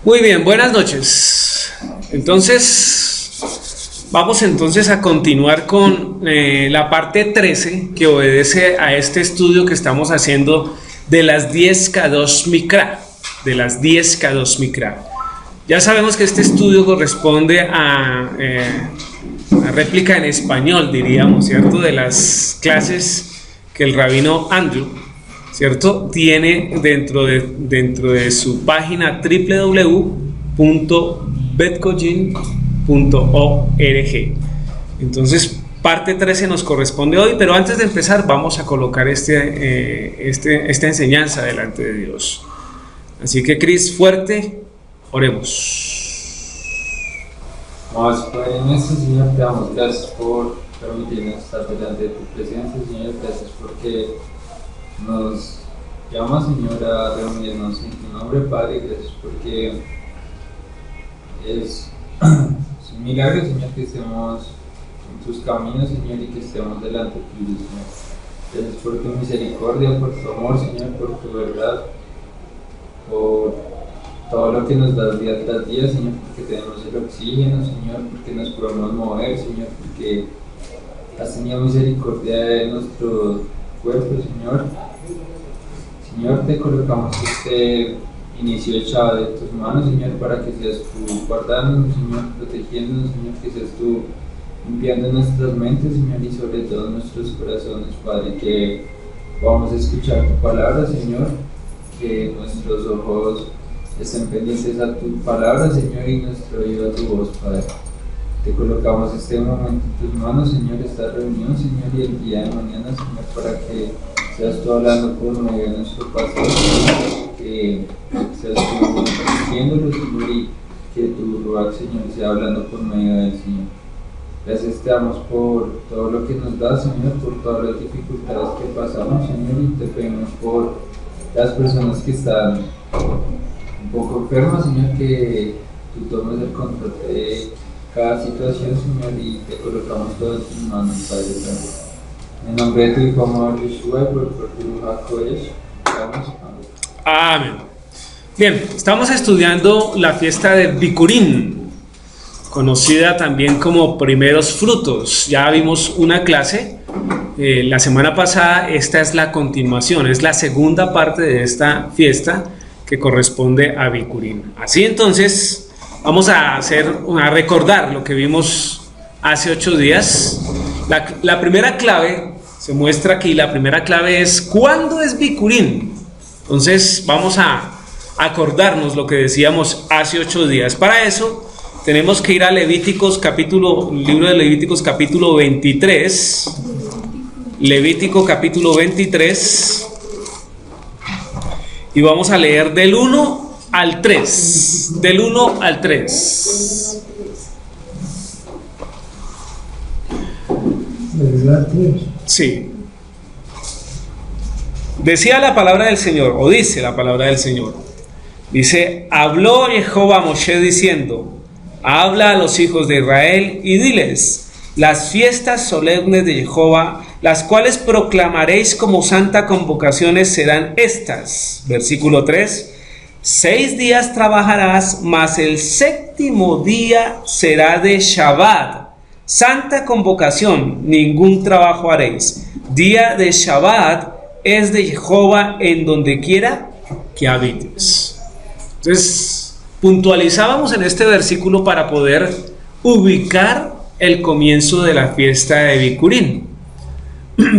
Muy bien, buenas noches. Vamos a continuar con la parte 13 que obedece a este estudio que estamos haciendo de las 10 Kadosh Mikra, Ya sabemos que este estudio corresponde a réplica en español, diríamos, ¿cierto? De las clases que el rabino Andrew, ¿cierto?, tiene dentro de su página www.betcojin.org. Entonces, parte 13 nos corresponde hoy, pero antes de empezar vamos a colocar esta enseñanza delante de Dios. Así que, Cris, fuerte, oremos. Vamos, Padre nuestro, Señor, te damos gracias por permitirnos estar delante de tu presencia, Señor. Gracias porque nos llamas, Señor, a reunirnos en tu nombre, Padre. Gracias porque es un milagro, Señor, que estemos en tus caminos, Señor, y que estemos delante tuyo, Señor. Gracias por tu misericordia, por tu amor, Señor, por tu verdad, por todo lo que nos das día tras día, Señor, porque tenemos el oxígeno, Señor, porque nos podemos mover, Señor, porque has tenido misericordia de nuestro cuerpo, Señor. Señor, te colocamos este inicio de Shabbat de tus manos, Señor, para que seas tú guardándonos, Señor, protegiéndonos, Señor, que seas tú limpiando nuestras mentes, Señor, y sobre todo nuestros corazones, Padre, que podamos escuchar tu palabra, Señor, que nuestros ojos estén pendientes a tu palabra, Señor, y nuestro oído a tu voz, Padre. Te colocamos este momento en tus manos, Señor, esta reunión, Señor, y el día de mañana, Señor, para que seas tú hablando por medio de nuestro pastor, que seas tú diciéndolo, Señor, y que tu Ruach, Señor, sea hablando por medio del Señor. Gracias te damos por todo lo que nos das, Señor, por todas las dificultades que pasamos, Señor, y te pedimos por las personas que están un poco enfermas, Señor, que tú tomes el control de cada situación, Señor, y te colocamos todo en tus manos, Padre Santo. En nombre de tu Hijo amado Yeshua y por tu Ruach, oramos. Amén. Bien, estamos estudiando la fiesta de Bikurim, conocida también como primeros frutos. Ya vimos una clase la semana pasada. Esta es la continuación, es la segunda parte de esta fiesta que corresponde a Bikurim. Así entonces, vamos a recordar lo que vimos hace 8 días. La primera clave se muestra aquí. La primera clave es ¿cuándo es Bikurim? Entonces vamos a acordarnos lo que decíamos hace 8 días. Para eso tenemos que ir a Levíticos libro de Levíticos capítulo 23. Levítico capítulo 23. Y vamos a leer del 1 al 3. Del 1 al 3. Sí. Decía la palabra del Señor, o dice la palabra del Señor. Dice: habló Jehová a Moshe diciendo: habla a los hijos de Israel y diles: las fiestas solemnes de Jehová, las cuales proclamaréis como santa convocaciones, serán estas. Versículo 3: 6 días trabajarás, mas el 7º día será de Shabbat, santa convocación, ningún trabajo haréis. Día de Shabbat es de Jehová en donde quiera que habites. Entonces, puntualizábamos en este versículo para poder ubicar el comienzo de la fiesta de Bikurim.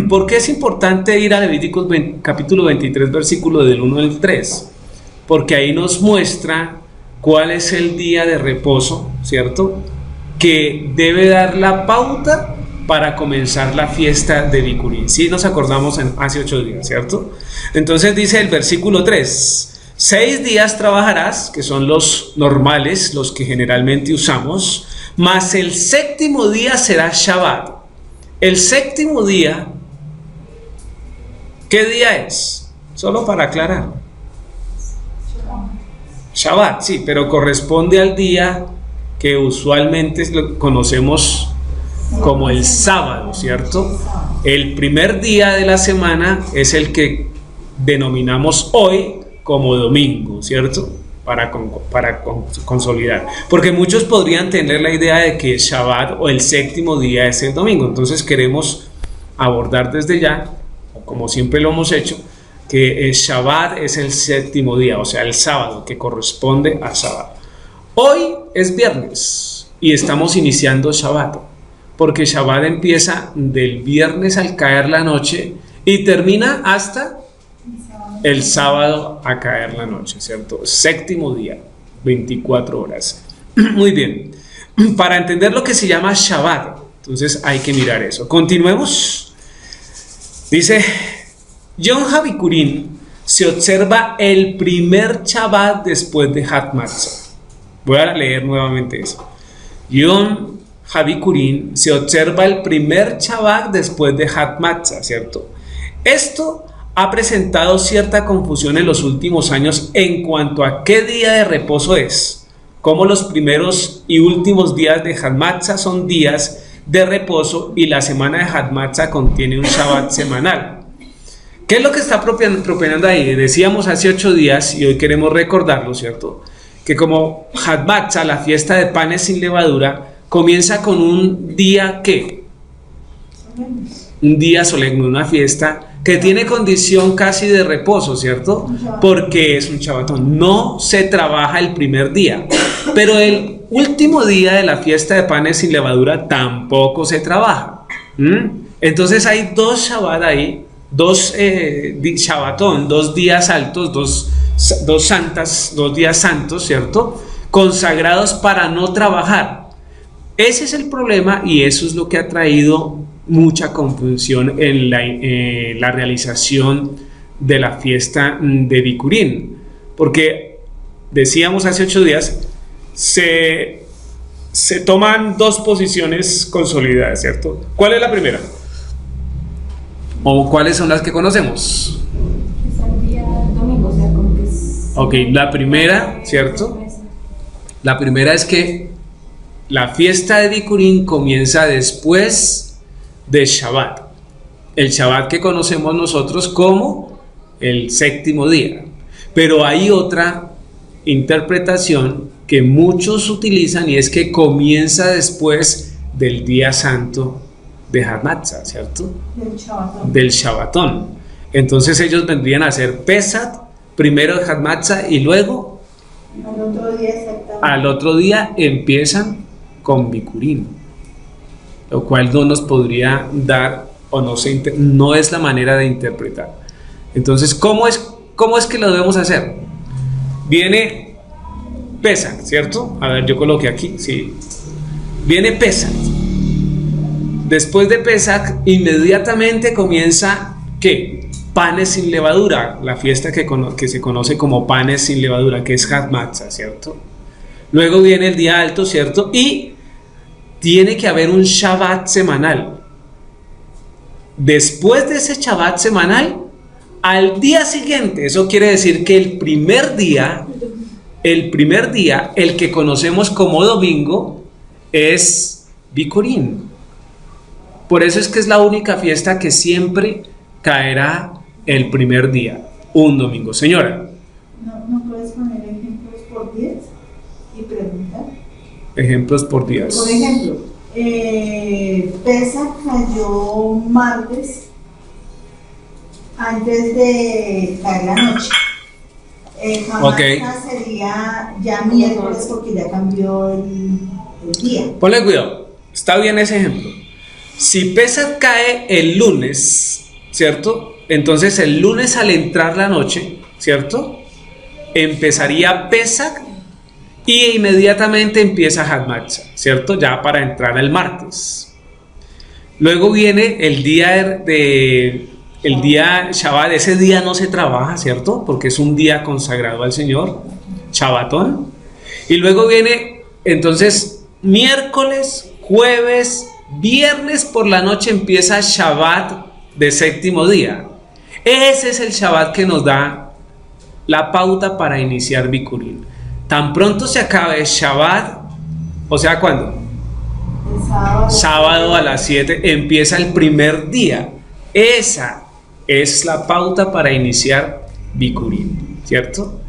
¿Por qué es importante ir a Levíticos capítulo 23, versículo del 1 al 3? Porque ahí nos muestra cuál es el día de reposo, ¿cierto?, que debe dar la pauta para comenzar la fiesta de Bikurim. Sí, nos acordamos hace 8 días, ¿cierto? Entonces dice el versículo 3: 6 días trabajarás, que son los normales, los que generalmente usamos, mas el 7º día será Shabbat. El 7º día, ¿qué día es? Solo para aclarar. Shabbat, sí, pero corresponde al día que usualmente conocemos como el sábado, ¿cierto? El primer día de la semana es el que denominamos hoy como domingo, ¿cierto? Para consolidar. Porque muchos podrían tener la idea de que Shabbat o el séptimo día es el domingo. Entonces queremos abordar desde ya, como siempre lo hemos hecho, que el Shabbat es el séptimo día, o sea, el sábado, que corresponde a Shabbat. Hoy es viernes y estamos iniciando Shabbat, porque Shabbat empieza del viernes al caer la noche y termina hasta el sábado a caer la noche, ¿cierto? Séptimo día, 24 horas. Muy bien. Para entender lo que se llama Shabbat, entonces hay que mirar eso. Continuemos. Dice, Yom HaBikurim se observa el primer Shabbat después de Hat Matzah. Voy a leer nuevamente eso. Yom HaBikurim se observa el primer Shabbat después de Hat Matzah, ¿cierto? Esto ha presentado cierta confusión en los últimos años en cuanto a qué día de reposo es, como los primeros y últimos días de Hat Matzah son días de reposo y la semana de Hat Matzah contiene un Shabbat semanal. ¿Qué es lo que está proponiendo ahí? Decíamos hace 8 días y hoy queremos recordarlo, ¿cierto? Que como Hat Matzah, la fiesta de panes sin levadura, comienza con un día ¿qué? Un día solemne, una fiesta que tiene condición casi de reposo, ¿cierto? Porque es un Shabbatón. No se trabaja el primer día, pero el último día de la fiesta de panes sin levadura tampoco se trabaja. Entonces hay dos Shabbat ahí, dos Shabbatón, 2 días altos, dos días santos, ¿cierto? Consagrados para no trabajar. Ese es el problema y eso es lo que ha traído mucha confusión en la realización de la fiesta de Bikurim, porque decíamos hace 8 días, se toman 2 posiciones consolidadas, ¿cierto? ¿Cuál es la primera? ¿O cuáles son las que conocemos? Es el día domingo, o sea, como que es... Ok, la primera, ¿cierto? La primera es que la fiesta de Bikurim comienza después de Shabbat, el Shabbat que conocemos nosotros como el séptimo día. Pero hay otra interpretación que muchos utilizan y es que comienza después del día santo de Hat Matzah, ¿cierto? Del Shabbatón. Entonces ellos vendrían a hacer Pesach, primero Hat Matzah y luego al otro día empiezan con Bikurim, lo cual no nos podría dar o no es la manera de interpretar. Entonces, ¿cómo es que lo debemos hacer? Viene Pesach, ¿cierto? A ver, yo coloqué aquí, sí. Viene Pesach. Después de Pesach, inmediatamente comienza, ¿qué? Panes sin levadura, la fiesta que se conoce como panes sin levadura, que es Hat Matzah, ¿cierto? Luego viene el día alto, ¿cierto? Y tiene que haber un Shabbat semanal. Después de ese Shabbat semanal, al día siguiente, eso quiere decir que el primer día, el que conocemos como domingo, es Bikurim. Por eso es que es la única fiesta que siempre caerá el primer día, un domingo. Señora. ¿No puedes poner ejemplos por días y preguntar? Ejemplos por días. Por ejemplo, Pesach cayó martes antes de caer la noche. Okay. Sería ya miércoles porque ya cambió el día. Ponle cuidado, está bien ese ejemplo. Si Pesach cae el lunes, ¿cierto? Entonces el lunes al entrar la noche, ¿cierto? Empezaría Pesach y inmediatamente empieza Hat Matzah, ¿cierto? Ya para entrar el martes. Luego viene el día Shabbat. Ese día no se trabaja, ¿cierto? Porque es un día consagrado al Señor, Shabbatón. Y luego viene entonces miércoles, jueves, viernes por la noche empieza Shabbat de séptimo día. Ese es el Shabbat que nos da la pauta para iniciar Bikurim. Tan pronto se acabe Shabbat, o sea, ¿cuándo? Sábado a las 7 empieza el primer día. Esa es la pauta para iniciar Bikurim. ¿cierto?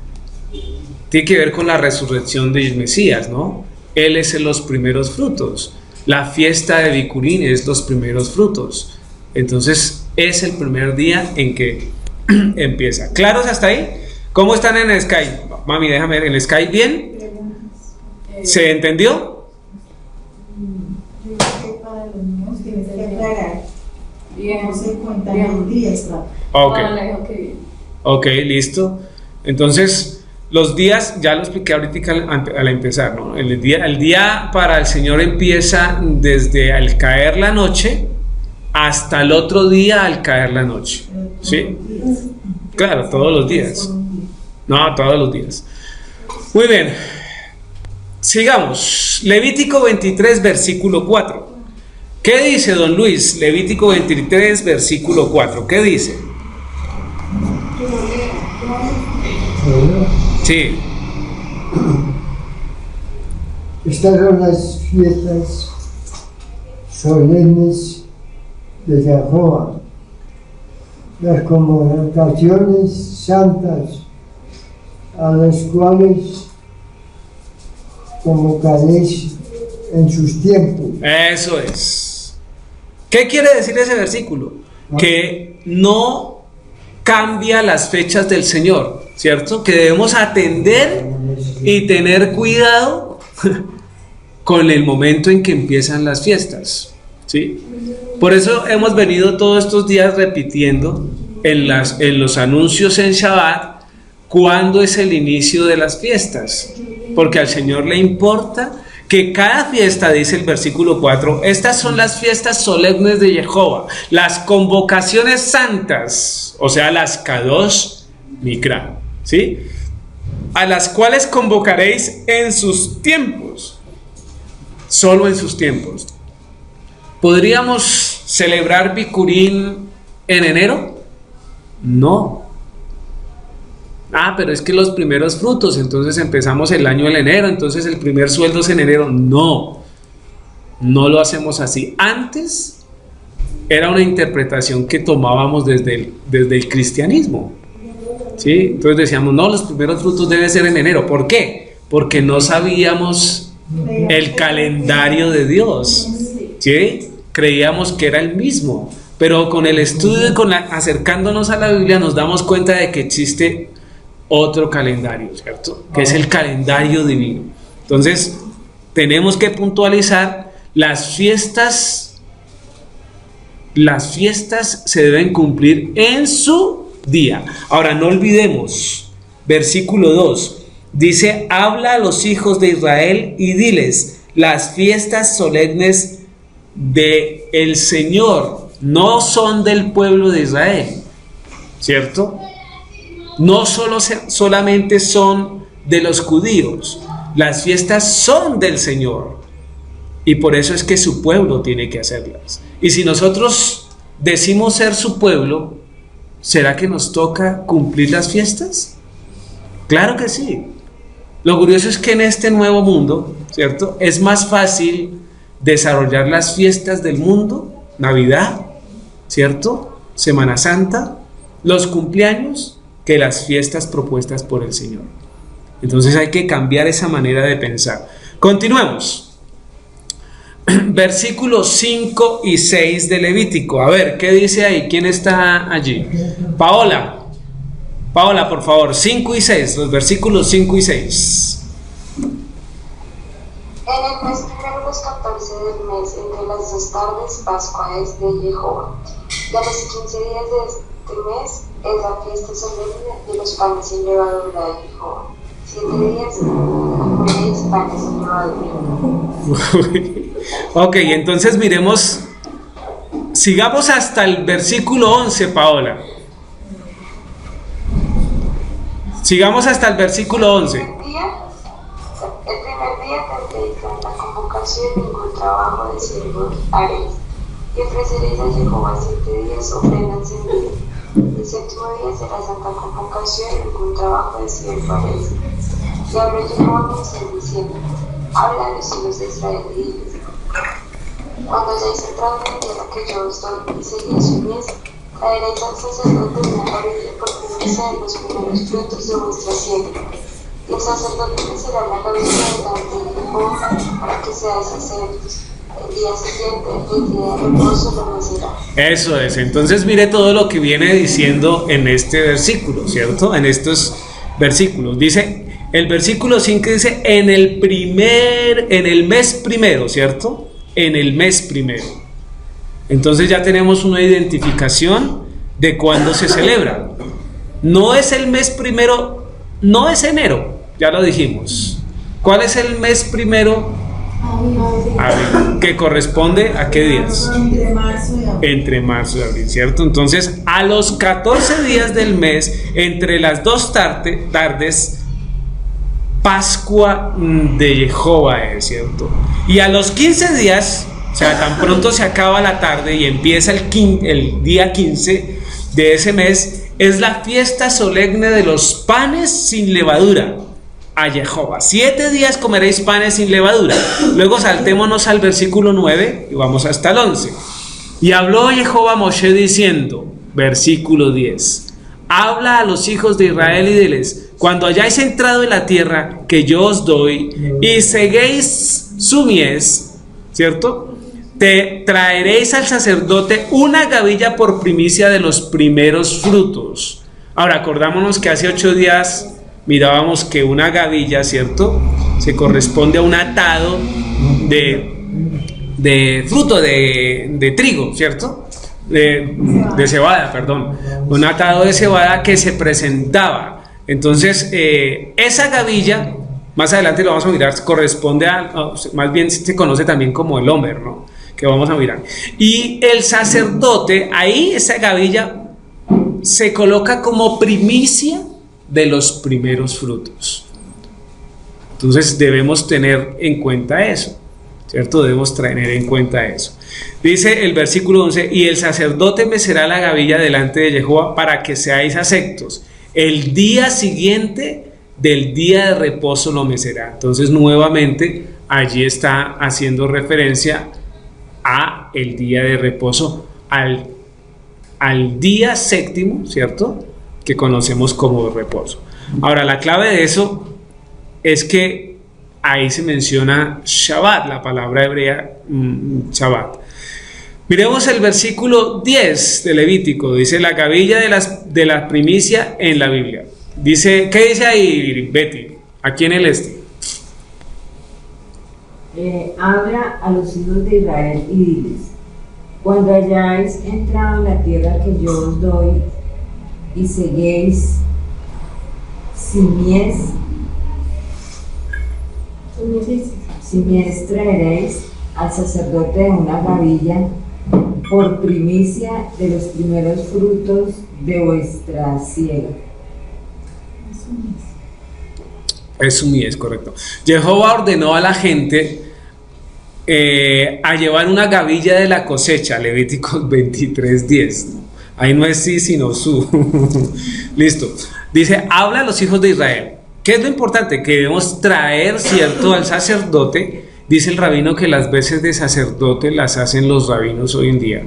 Tiene que ver con la resurrección del Mesías, ¿no? Él es en los primeros frutos. La fiesta de Bicurín es los primeros frutos. Entonces es el primer día en que empieza. ¿Claros hasta ahí? ¿Cómo están en el Skype? Mami, déjame ver, ¿en el Skype bien? ¿Se entendió? Yo creo que para los niños tienes que aclarar Bien. cómo se cuentan Bien. los días, claro. Ok, Ok, bien. ok, listo. Entonces, los días, ya lo expliqué ahorita al empezar, ¿no? El día para el Señor empieza desde al caer la noche hasta el otro día al caer la noche. ¿Sí? Claro, todos los días. No, todos los días. Muy bien. Sigamos. Levítico 23, versículo 4. ¿Qué dice don Luis? Levítico 23, versículo 4. ¿Qué dice? Sí. Estas son las fiestas solemnes de Jehová, las convocaciones santas a las cuales convocaréis en sus tiempos. Eso es. ¿Qué quiere decir ese versículo? Que no cambia las fechas del Señor, ¿cierto? Que debemos atender y tener cuidado con el momento en que empiezan las fiestas, ¿sí? Por eso hemos venido todos estos días repitiendo en los anuncios en Shabbat cuándo es el inicio de las fiestas, porque al Señor le importa que cada fiesta, dice el versículo 4, estas son las fiestas solemnes de Jehová, las convocaciones santas, o sea, las Kadosh Mikra, ¿sí? A las cuales convocaréis en sus tiempos, solo en sus tiempos. ¿Podríamos celebrar Bikurín en enero? No. Pero es que los primeros frutos, entonces empezamos el año en enero, entonces el primer sueldo es en enero. No, no lo hacemos así. Antes era una interpretación que tomábamos desde el cristianismo, ¿sí? Entonces decíamos, no, los primeros frutos deben ser en enero. ¿Por qué? Porque no sabíamos el calendario de Dios, ¿sí? Creíamos que era el mismo, pero con el estudio y acercándonos a la Biblia nos damos cuenta de que existe otro calendario, ¿cierto? Que es el calendario divino. Entonces, tenemos que puntualizar las fiestas se deben cumplir en su día. Ahora, no olvidemos, versículo 2, dice, habla a los hijos de Israel y diles, las fiestas solemnes de el Señor no son del pueblo de Israel, ¿cierto? No solamente son de los judíos, las fiestas son del Señor y por eso es que su pueblo tiene que hacerlas. Y si nosotros decimos ser su pueblo, ¿será que nos toca cumplir las fiestas? Claro que sí. Lo curioso es que en este nuevo mundo, ¿cierto? Es más fácil desarrollar las fiestas del mundo, Navidad, ¿cierto? Semana Santa, los cumpleaños, que las fiestas propuestas por el Señor. Entonces hay que cambiar esa manera de pensar. Continuemos. Versículos 5 y 6 de Levítico. A ver, ¿qué dice ahí? ¿Quién está allí? Paola, por favor, 5 y 6, los versículos 5 y 6. En el mes primero, los 14 del mes, entre las 2 tardes, Pascua es de Jehová. Y a los 15 días de este mes es la fiesta solemne de los panes sin levadura de Jehová. 7 días comeréis panes sin levadura. Ok, entonces miremos, sigamos hasta el versículo 11, Paola. Sigamos hasta el versículo 11. El primer día tendréis la convocación, ningún trabajo de siervos haréis. Y ofreceréis a Jehová 7 días ofrenda encendida. El séptimo día será santa convocación, ningún trabajo de siervo haréis. Y habló Jehová a Moisés diciendo, habla a los hijos de Israel y diles, cuando hayáis entrado en la tierra que yo os doy y seguís su mies, Traeréis al sacerdote una gavilla por primicia de los primeros frutos de vuestra siembra. Y el sacerdote mecerá la gavilla delante de Jehová para que seáis aceptos. El día siguiente, el día de reposo, lo mecerá. Eso es. Entonces mire todo lo que viene diciendo en este versículo, ¿cierto? En estos versículos. Dice, el versículo 5 dice, en el mes primero, ¿cierto? En el mes primero. Entonces ya tenemos una identificación de cuándo se celebra. No es el mes primero, no es enero, ya lo dijimos. ¿Cuál es el mes primero? Abril, que corresponde a qué días? Entre marzo y abril. Entre marzo y abril, ¿cierto? Entonces, a los 14 días del mes, entre las dos tardes, Pascua de Jehová es, ¿cierto? Y a los 15 días, o sea, tan pronto se acaba la tarde y empieza el día 15 de ese mes, es la fiesta solemne de los panes sin levadura a Jehová. 7 días comeréis panes sin levadura. Luego saltémonos al versículo 9 y vamos hasta el 11. Y habló Jehová a Moshe diciendo, versículo 10, habla a los hijos de Israel y diles, cuando hayáis entrado en la tierra que yo os doy y seguéis su mies, ¿cierto? Te traeréis al sacerdote una gavilla por primicia de los primeros frutos. Ahora, acordámonos que hace 8 días mirábamos que una gavilla, ¿cierto? Se corresponde a un atado de fruto de trigo, ¿cierto? De cebada, perdón. Un atado de cebada que se presentaba. Entonces, esa gavilla, más adelante lo vamos a mirar, corresponde más bien se conoce también como el homer, ¿no? Que vamos a mirar. Y el sacerdote, ahí esa gavilla se coloca como primicia de los primeros frutos. Entonces debemos tener en cuenta eso, ¿cierto? Debemos tener en cuenta eso. Dice el versículo 11, y el sacerdote mecerá la gavilla delante de Jehová para que seáis aceptos. El día siguiente del día de reposo lo mecerá. Entonces nuevamente allí está haciendo referencia a el día de reposo, al día séptimo, ¿cierto? Que conocemos como reposo. Ahora, la clave de eso es que ahí se menciona Shabbat, la palabra hebrea Shabbat. Miremos el versículo 10 de Levítico, dice la gavilla de la primicia en la Biblia. Dice, ¿qué dice ahí, Betty? Aquí en el este. Habla a los hijos de Israel y diles, cuando hayáis entrado en la tierra que yo os doy y seguéis sin mies traeréis al sacerdote una gavilla por primicia de los primeros frutos de vuestra siega. Es un mies, correcto. Jehová ordenó a la gente a llevar una gavilla de la cosecha, Levíticos 23:10, ¿no? Ahí no es sí, sino su. Listo. Dice, habla a los hijos de Israel. ¿Qué es lo importante? Que debemos traer, ¿cierto?, al sacerdote. Dice el rabino que las veces de sacerdote las hacen los rabinos hoy en día.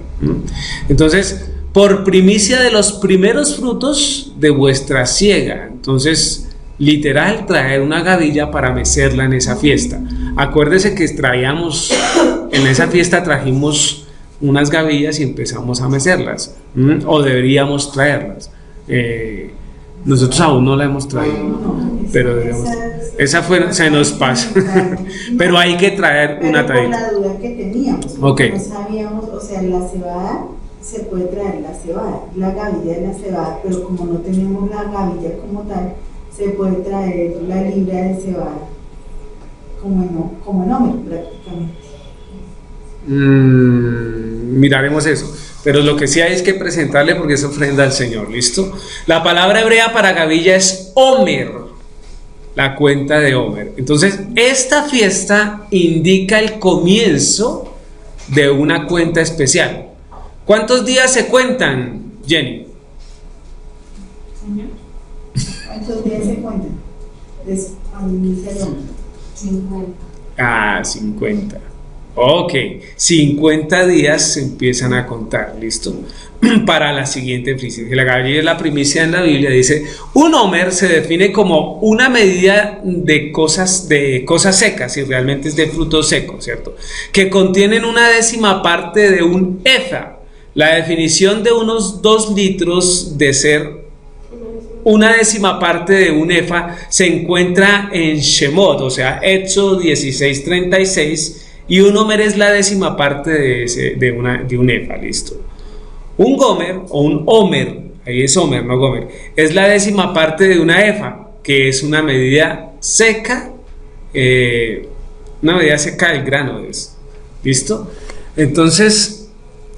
Entonces, por primicia de los primeros frutos de vuestra siega. Entonces, literal, traer una gavilla para mecerla en esa fiesta. Acuérdese que en esa fiesta trajimos unas gavillas y empezamos a mecerlas, o deberíamos traerlas. Nosotros aún no la hemos traído, pero deberíamos. Esa se nos pasa, pero hay que traer una tradición. tradición. Por la duda que teníamos, Okay. No sabíamos, o sea, la cebada, se puede traer la cebada, la gavilla de la cebada, pero como no tenemos la gavilla como tal, se puede traer la libra de cebada, como en Homer prácticamente. Miraremos eso, pero lo que sí hay es que presentarle porque es ofrenda al Señor. ¿Listo? La palabra hebrea para gavilla es Homer, la cuenta de Homer. Entonces esta fiesta indica el comienzo de una cuenta especial. ¿Cuántos días se cuentan, Jenny? ¿Cuántos días se cuentan? Al inicio del hombre. 50. 50. Ok, 50 días se empiezan a contar, ¿listo? Para la siguiente primicia. La gavilla es la primicia en la Biblia, dice, un homer se define como una medida de cosas secas, y realmente es de frutos secos, ¿cierto? Que contienen una décima parte de un efa. La definición de unos 2 litros de ser una décima parte de un efa se encuentra en Shemot, o sea, Éxodo 16:36, y un homer es la décima parte de un efa, ¿listo? Un gomer o un homer, ahí es homer, no gomer, es la décima parte de una efa, que es una medida seca, del grano, ¿listo? Entonces,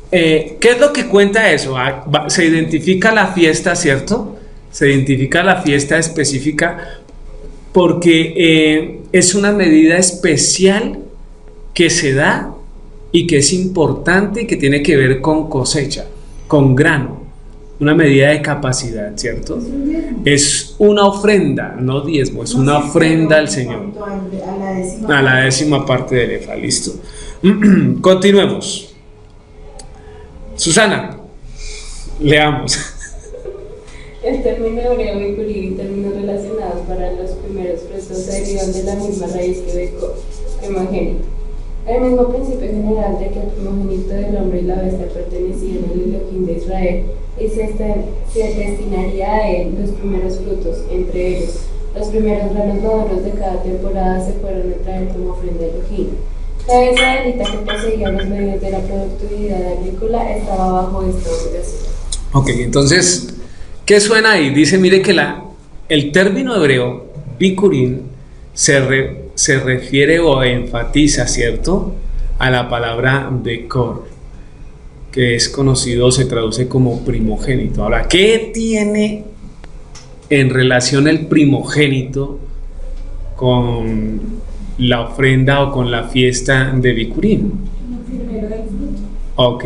¿qué es lo que cuenta eso? Se identifica la fiesta, ¿cierto? Se identifica la fiesta específica porque es una medida especial que se da y que es importante y que tiene que ver con cosecha, con grano, una medida de capacidad, ¿cierto? Es una ofrenda, no diezmo, es una ofrenda al Señor, a la décima parte del efa, ¿listo? Continuemos. Susana, leamos. El término hebreo bikurim y términos relacionados para los primeros frutos se derivan de la misma raíz que Bekor, primogénito. El mismo principio general de que el primogénito del hombre y la bestia pertenecían al Elohim de Israel y se destinaría a él los primeros frutos, entre ellos los primeros granos maduros de cada temporada se fueron a traer como ofrenda a Elohim. Cada israelita que poseía los medios de la productividad agrícola estaba bajo esta obligación. Ok, entonces, ¿qué suena ahí? Dice, mire que el término hebreo, bikurim, se refiere o enfatiza, ¿cierto?, a la palabra bekor, que es conocido, se traduce como primogénito. Ahora, ¿qué tiene en relación el primogénito con la ofrenda o con la fiesta de bikurim? El primero del fruto. Ok,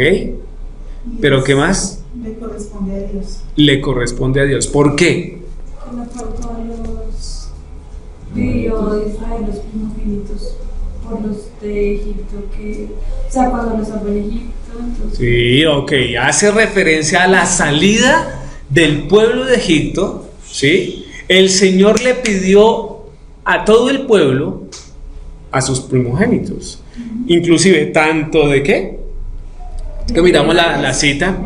pero ¿qué más? Le corresponde a Dios. Le corresponde a Dios. ¿Por qué? Con lo cual todos los pidió Israel los primogénitos por los de Egipto, o sea, cuando los sacó en Egipto, entonces... Sí, ok, hace referencia a la salida del pueblo de Egipto, ¿sí? El Señor le pidió a todo el pueblo, a sus primogénitos, inclusive tanto de ¿qué? Que miramos la cita,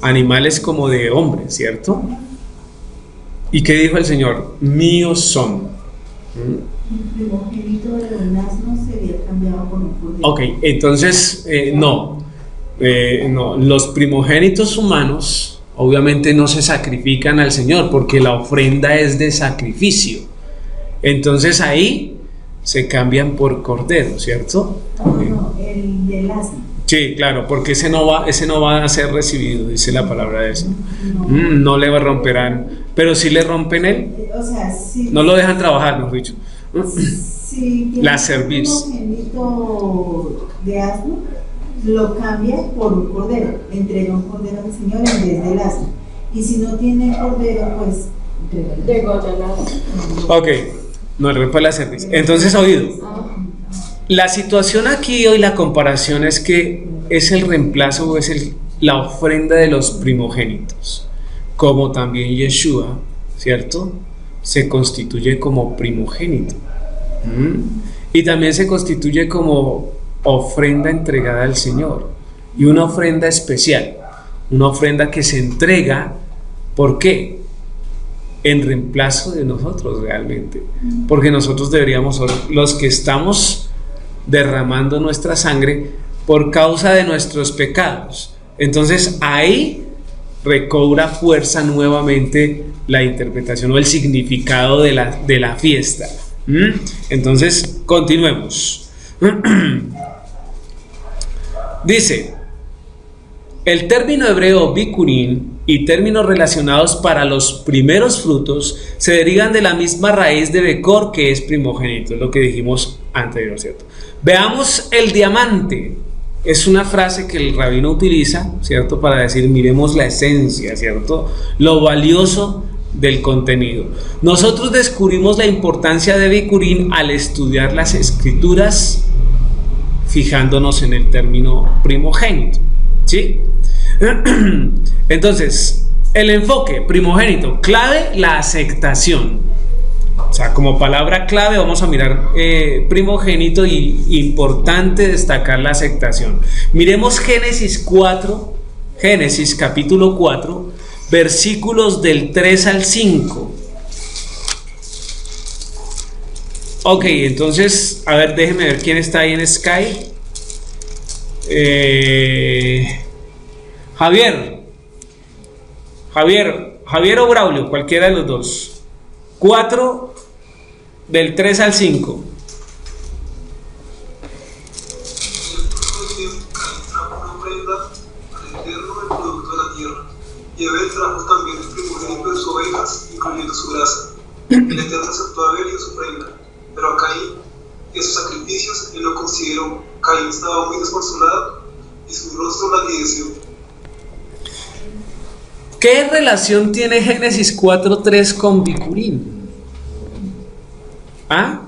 animales como de hombres, ¿cierto? ¿Y qué dijo el Señor? Míos son. El primogénito de un asno sería cambiado por un cordero. Ok, entonces no, los primogénitos humanos obviamente no se sacrifican al Señor porque la ofrenda es de sacrificio. Entonces ahí se cambian por cordero, ¿cierto? No, el del asno. Sí, claro, porque ese no va a ser recibido, dice la palabra de Señor. No le romperán, pero si le rompen él, O sea, si no lo dejan trabajar, mejor dicho. si La tiene cerviz. un primogénito de asno, lo cambia por un cordero, le entrega un cordero al Señor en vez del asno. Y si no tiene cordero, pues Dególala. Ok, no, el resto de la cerviz. Entonces, oído. La situación aquí hoy, la comparación es que es el reemplazo o es la ofrenda de los primogénitos, como también Yeshua, ¿cierto? Se constituye como primogénito. Y también se constituye como ofrenda entregada al Señor, y una ofrenda especial, una ofrenda que se entrega, ¿por qué? En reemplazo de nosotros realmente, porque nosotros deberíamos ser los que estamos derramando nuestra sangre por causa de nuestros pecados. Entonces ahí recobra fuerza nuevamente la interpretación o el significado de la fiesta. Entonces continuemos. Dice, el término hebreo bikurim y términos relacionados para los primeros frutos se derivan de la misma raíz de bekor, que es primogénito, es lo que dijimos anterior, ¿cierto? Veamos el diamante. Es una frase que el rabino utiliza, ¿cierto? Para decir, miremos la esencia, ¿cierto? Lo valioso del contenido. Nosotros descubrimos la importancia de bikurim al estudiar las escrituras fijándonos en el término primogénito, ¿sí? Entonces, el enfoque primogénito, clave, la aceptación. O sea, como palabra clave vamos a mirar primogénito, y importante destacar la aceptación. Miremos Génesis capítulo 4, versículos del 3 al 5. Ok, entonces, a ver, déjenme ver quién está ahí en Sky. Javier o Braulio, cualquiera de los dos. 4 del 3 al 5. Y Abel trajo también el primogénito de sus ovejas, incluyendo su grasa. El Eterno aceptó a Abel y a su ofrenda, pero a Caín y a sus sacrificios él lo consideró. Caín estaba muy desconsolado y su rostro languideció. ¿Qué relación tiene Génesis 4:3 con Bicurín? ¿Ah?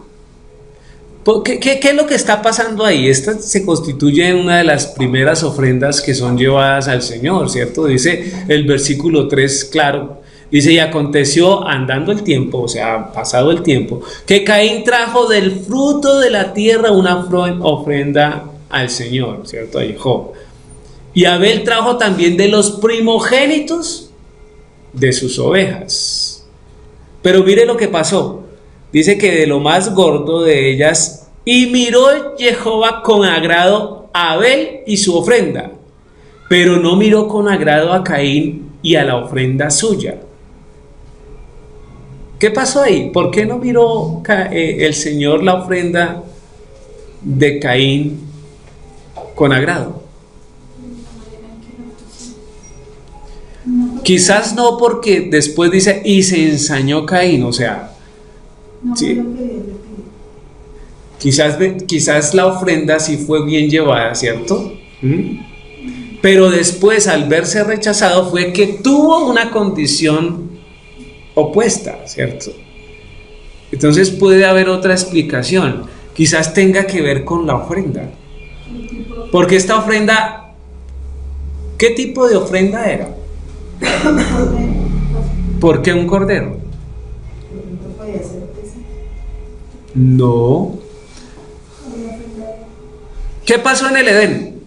¿Qué es lo que está pasando ahí? Esta se constituye en una de las primeras ofrendas que son llevadas al Señor, ¿cierto? Dice el versículo 3, claro, dice: y aconteció andando el tiempo, o sea, pasado el tiempo, que Caín trajo del fruto de la tierra una ofrenda al Señor, ¿cierto? Ahí Job. Y Abel trajo también de los primogénitos de sus ovejas. Pero mire lo que pasó. Dice que de lo más gordo de ellas, y miró Jehová con agrado a Abel y su ofrenda, pero no miró con agrado a Caín y a la ofrenda suya. ¿Qué pasó ahí? ¿Por qué no miró el Señor la ofrenda de Caín con agrado? Quizás no, porque después dice: y se ensañó Caín, o sea, sí. Quizás la ofrenda sí fue bien llevada, ¿cierto? Pero después, al verse rechazado, fue que tuvo una condición opuesta, ¿cierto? Entonces puede haber otra explicación. Quizás tenga que ver con la ofrenda. Porque esta ofrenda, ¿qué tipo de ofrenda era? ¿Por qué un cordero? No. ¿Qué pasó en el Edén?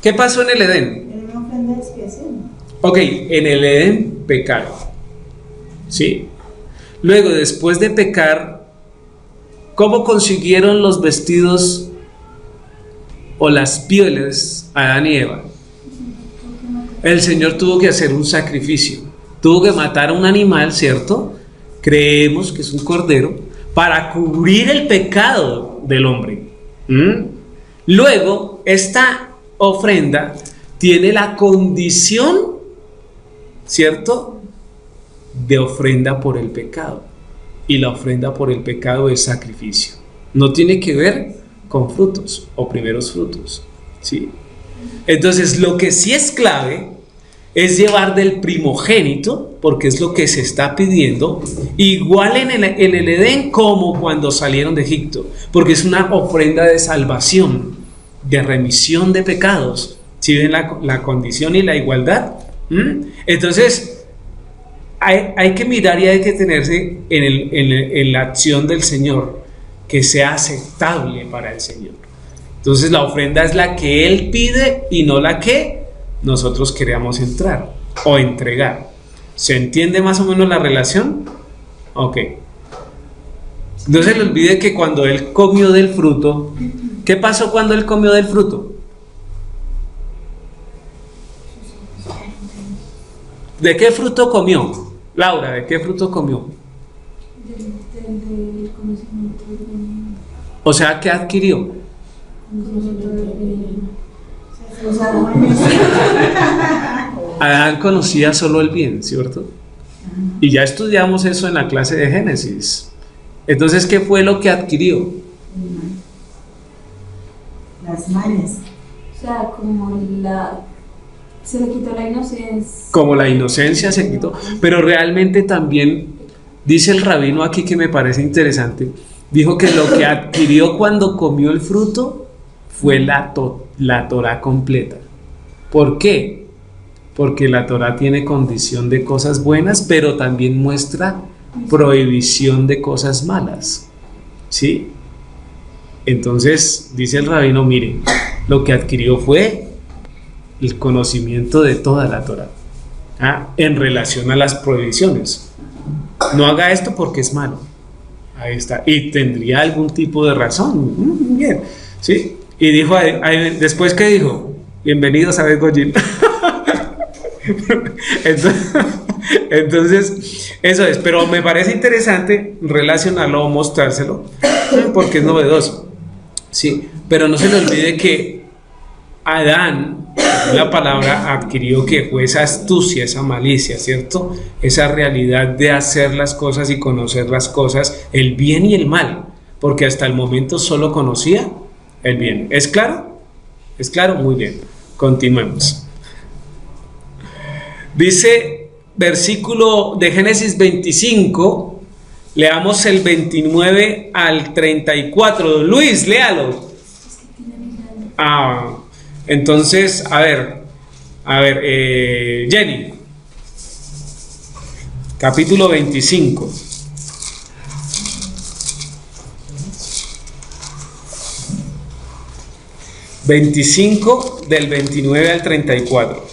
¿Qué pasó en el Edén? Era una ofrenda de expiación. Ok, en el Edén pecaron, ¿sí? Luego, después de pecar, ¿cómo consiguieron los vestidos o las pieles Adán y Eva? El Señor tuvo que hacer un sacrificio. Tuvo que matar a un animal, ¿cierto? Creemos que es un cordero, para cubrir el pecado del hombre. Luego, esta ofrenda tiene la condición, ¿cierto?, de ofrenda por el pecado. Y la ofrenda por el pecado es sacrificio. No tiene que ver con frutos o primeros frutos, ¿sí? Entonces, lo que sí es clave es llevar del primogénito, porque es lo que se está pidiendo, igual en el Edén como cuando salieron de Egipto, porque es una ofrenda de salvación, de remisión de pecados. ¿Sí ven la condición y la igualdad? Entonces, hay que mirar y hay que tenerse en la acción del Señor, que sea aceptable para el Señor. Entonces, la ofrenda es la que Él pide y no la que nosotros queríamos entrar o entregar. ¿Se entiende más o menos la relación? Ok. No se le olvide que cuando Él comió del fruto, ¿qué pasó cuando Él comió del fruto? ¿De qué fruto comió? Laura, ¿de qué fruto comió? Del conocimiento del bien. O sea, ¿qué adquirió? Conocimiento del bien. Adán conocía solo el bien, ¿cierto? Y ya estudiamos eso en la clase de Génesis. Entonces, ¿qué fue lo que adquirió? Las mañas. O sea, como se le quitó la inocencia. Como la inocencia se quitó. Pero realmente también, dice el rabino aquí que me parece interesante, dijo que lo que adquirió cuando comió el fruto fue la Torá completa. ¿Por qué? Porque la Torá tiene condición de cosas buenas, pero también muestra prohibición de cosas malas, ¿sí? Entonces dice el rabino, mire, lo que adquirió fue el conocimiento de toda la Torá, en relación a las prohibiciones. No haga esto porque es malo. Ahí está. Y tendría algún tipo de razón. Bien, ¿sí? Y dijo, después que dijo, bienvenidos a Bet Goyim. Entonces, eso es. Pero me parece interesante relacionarlo o mostrárselo, porque es novedoso, ¿sí? Pero no se le olvide que Adán, la palabra, adquirió que fue esa astucia, esa malicia, ¿cierto? Esa realidad de hacer las cosas y conocer las cosas, el bien y el mal, porque hasta el momento solo conocía el bien. ¿Es claro? ¿Es claro? Muy bien. Continuemos. Dice, versículo de Génesis 25, leamos el 29 al 34. Luis, léalo. Entonces, a ver, Jenny, capítulo 25. Del 29 al 34.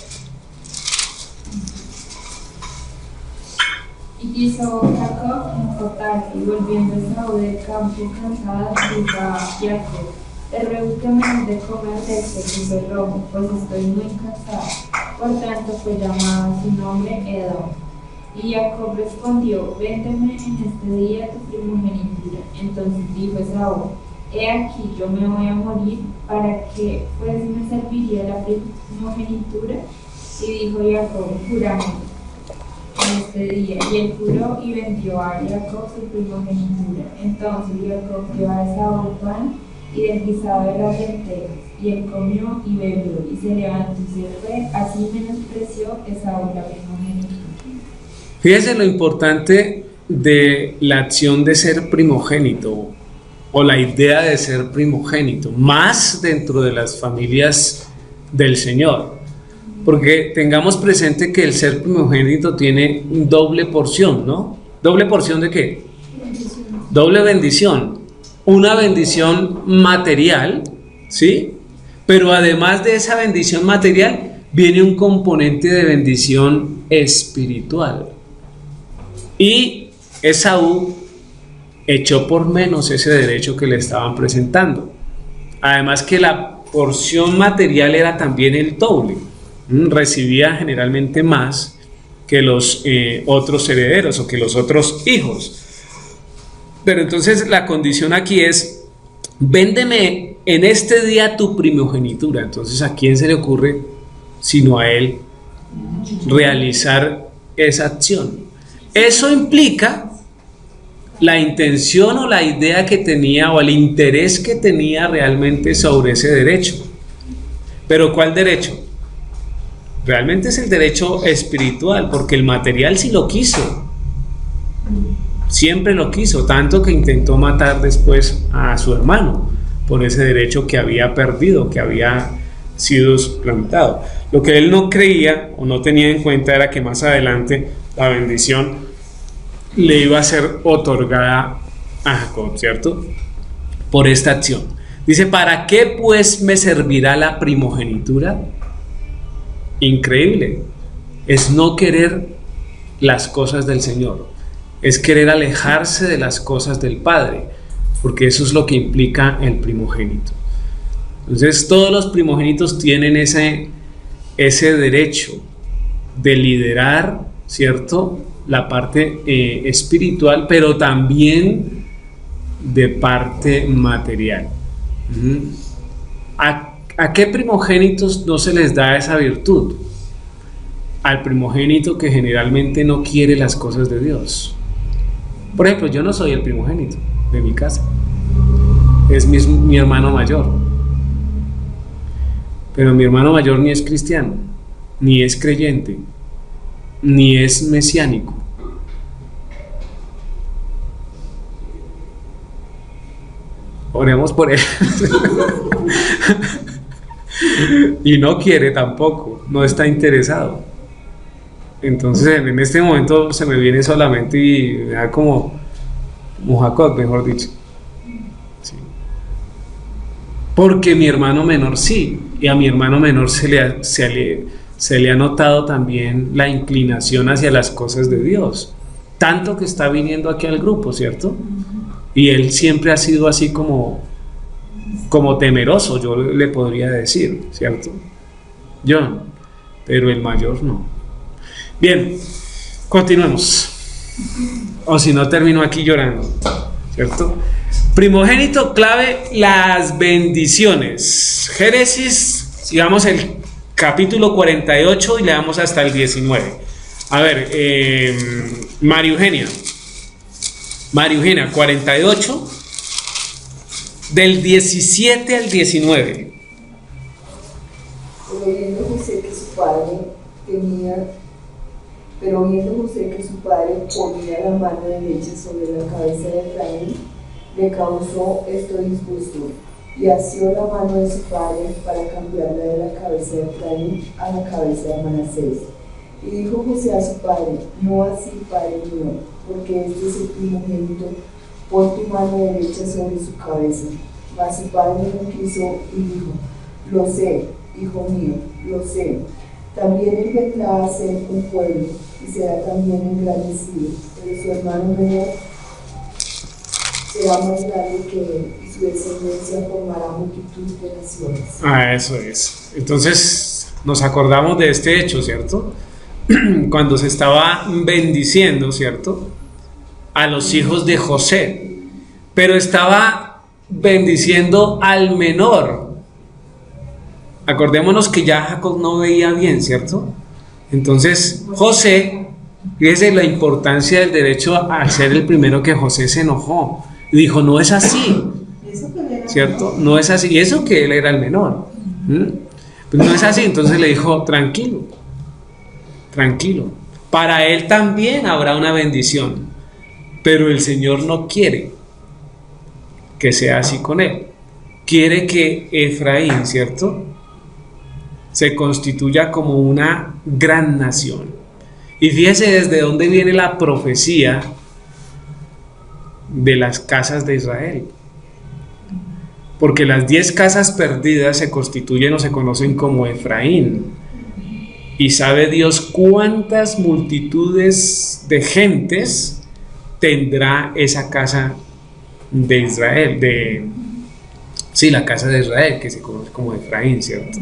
Y quiso Jacob encotarse, y volviendo Esaú del campo cansado, dijo a Jacob: te ruego que me des de comer de este fruto rojo, pues estoy muy cansado. Por tanto fue llamado su nombre Edom. Y Jacob respondió: véndeme en este día tu primogenitura. Entonces dijo Esaú: he aquí, yo me voy a morir, ¿para qué pues me serviría la primogenitura? Y dijo Jacob: juramento en este día. Y él juró y vendió a Jacob su primogenitura. Entonces Jacob dio a Esaú pan y del guisado de las lentejas, y él comió y bebió, y se levantó y se fue. Así menospreció Esaú la primogenitura. Fíjese lo importante de la acción de ser primogénito, o la idea de ser primogénito, más dentro de las familias del Señor, porque tengamos presente que el ser primogénito tiene doble porción, ¿no? ¿Doble porción de qué? Doble bendición. Una bendición material, ¿sí? Pero además de esa bendición material, viene un componente de bendición espiritual. Y Esaú echó por menos ese derecho que le estaban presentando. Además que la porción material era también el doble. Recibía generalmente más que los otros herederos o que los otros hijos. Pero entonces la condición aquí es: véndeme en este día tu primogenitura. Entonces, ¿a quién se le ocurre sino a él realizar esa acción? Eso implica la intención o la idea que tenía o el interés que tenía realmente sobre ese derecho. Pero ¿cuál derecho? Realmente es el derecho espiritual, porque el material sí lo quiso. Siempre lo quiso, tanto que intentó matar después a su hermano por ese derecho que había perdido, que había sido suplantado. Lo que él no creía o no tenía en cuenta era que más adelante la bendición le iba a ser otorgada a Jacob, ¿cierto? Por esta acción. Dice: ¿para qué pues me servirá la primogenitura? Increíble. Es no querer las cosas del Señor. Es querer alejarse de las cosas del Padre, porque eso es lo que implica el primogénito. Entonces todos los primogénitos tienen ese derecho de liderar, ¿cierto?, la parte espiritual, pero también de parte material. ¿A qué primogénitos no se les da esa virtud? Al primogénito que generalmente no quiere las cosas de Dios. Por ejemplo, yo no soy el primogénito de mi casa, es mi hermano mayor, pero mi hermano mayor ni es cristiano, ni es creyente, ni es mesiánico. Oremos por él. Y no quiere tampoco, no está interesado. Entonces en este momento se me viene solamente y me da como Jacob, mejor dicho. Sí. Porque mi hermano menor sí, y a mi hermano menor se le ha notado también la inclinación hacia las cosas de Dios, tanto que está viniendo aquí al grupo, ¿cierto? Y él siempre ha sido así como temeroso, yo le podría decir, ¿cierto? John, pero el mayor no. Bien, continuemos. O si no, termino aquí llorando, ¿cierto? Primogénito clave, las bendiciones. Génesis, sigamos el capítulo 48 y le damos hasta el 19. A ver, María Eugenia, 48, del 17 al 19. Pero viendo José que su padre ponía la mano derecha sobre la cabeza de Efraín, le causó esto disgusto, y asió la mano de su padre para cambiarla de la cabeza de Efraín a la cabeza de Manasés. Y dijo José a su padre: no así, padre mío, porque este es el primogénito, pon tu mano derecha sobre su cabeza. Mas su padre no quiso y dijo: lo sé, hijo mío, lo sé. También él vendrá a ser un pueblo y será también engrandecido, pero su hermano menor será más grande que él y su descendencia formará multitud de naciones. Eso es. Entonces nos acordamos de este hecho, ¿cierto? Cuando se estaba bendiciendo, ¿cierto?, a los hijos de José, pero estaba bendiciendo al menor. Acordémonos que ya Jacob no veía bien, ¿cierto? Entonces José, fíjese la importancia del derecho al ser el primero, que José se enojó y dijo: no es así, ¿cierto? No es así, y eso que él era el menor. Pues no es así. Entonces le dijo: tranquilo, para él también habrá una bendición, pero el Señor no quiere que sea así con él. Quiere que Efraín, ¿cierto?, se constituya como una gran nación. Y fíjese desde dónde viene la profecía de las casas de Israel, porque las 10 casas perdidas se constituyen o se conocen como Efraín. Y sabe Dios cuántas multitudes de gentes tendrá esa casa de Israel, la casa de Israel, que se conoce como Efraín, ¿cierto?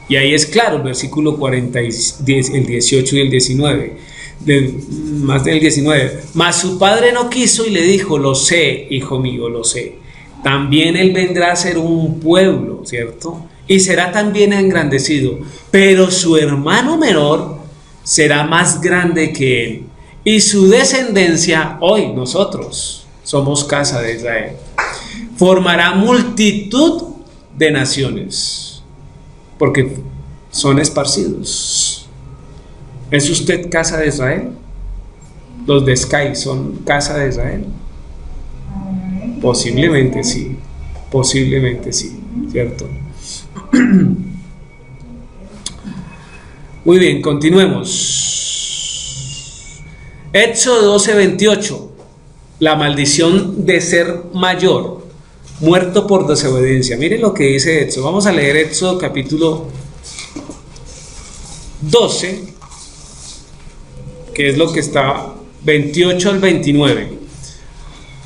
Y ahí es claro, el versículo 40, el 18 y el 19, más del 19. Mas su padre no quiso y le dijo: lo sé, hijo mío, lo sé. También él vendrá a ser un pueblo, ¿cierto?, y será también engrandecido, pero su hermano menor será más grande que él, y su descendencia, hoy nosotros somos casa de Israel, formará multitud de naciones, porque son esparcidos. ¿Es usted casa de Israel? ¿Los de Sky son casa de Israel? Posiblemente sí, ¿cierto? Muy bien, continuemos. Éxodo 12:28. La maldición de ser mayor, muerto por desobediencia. Miren lo que dice Éxodo. Vamos a leer Éxodo capítulo 12, que es lo que está 28 al 29.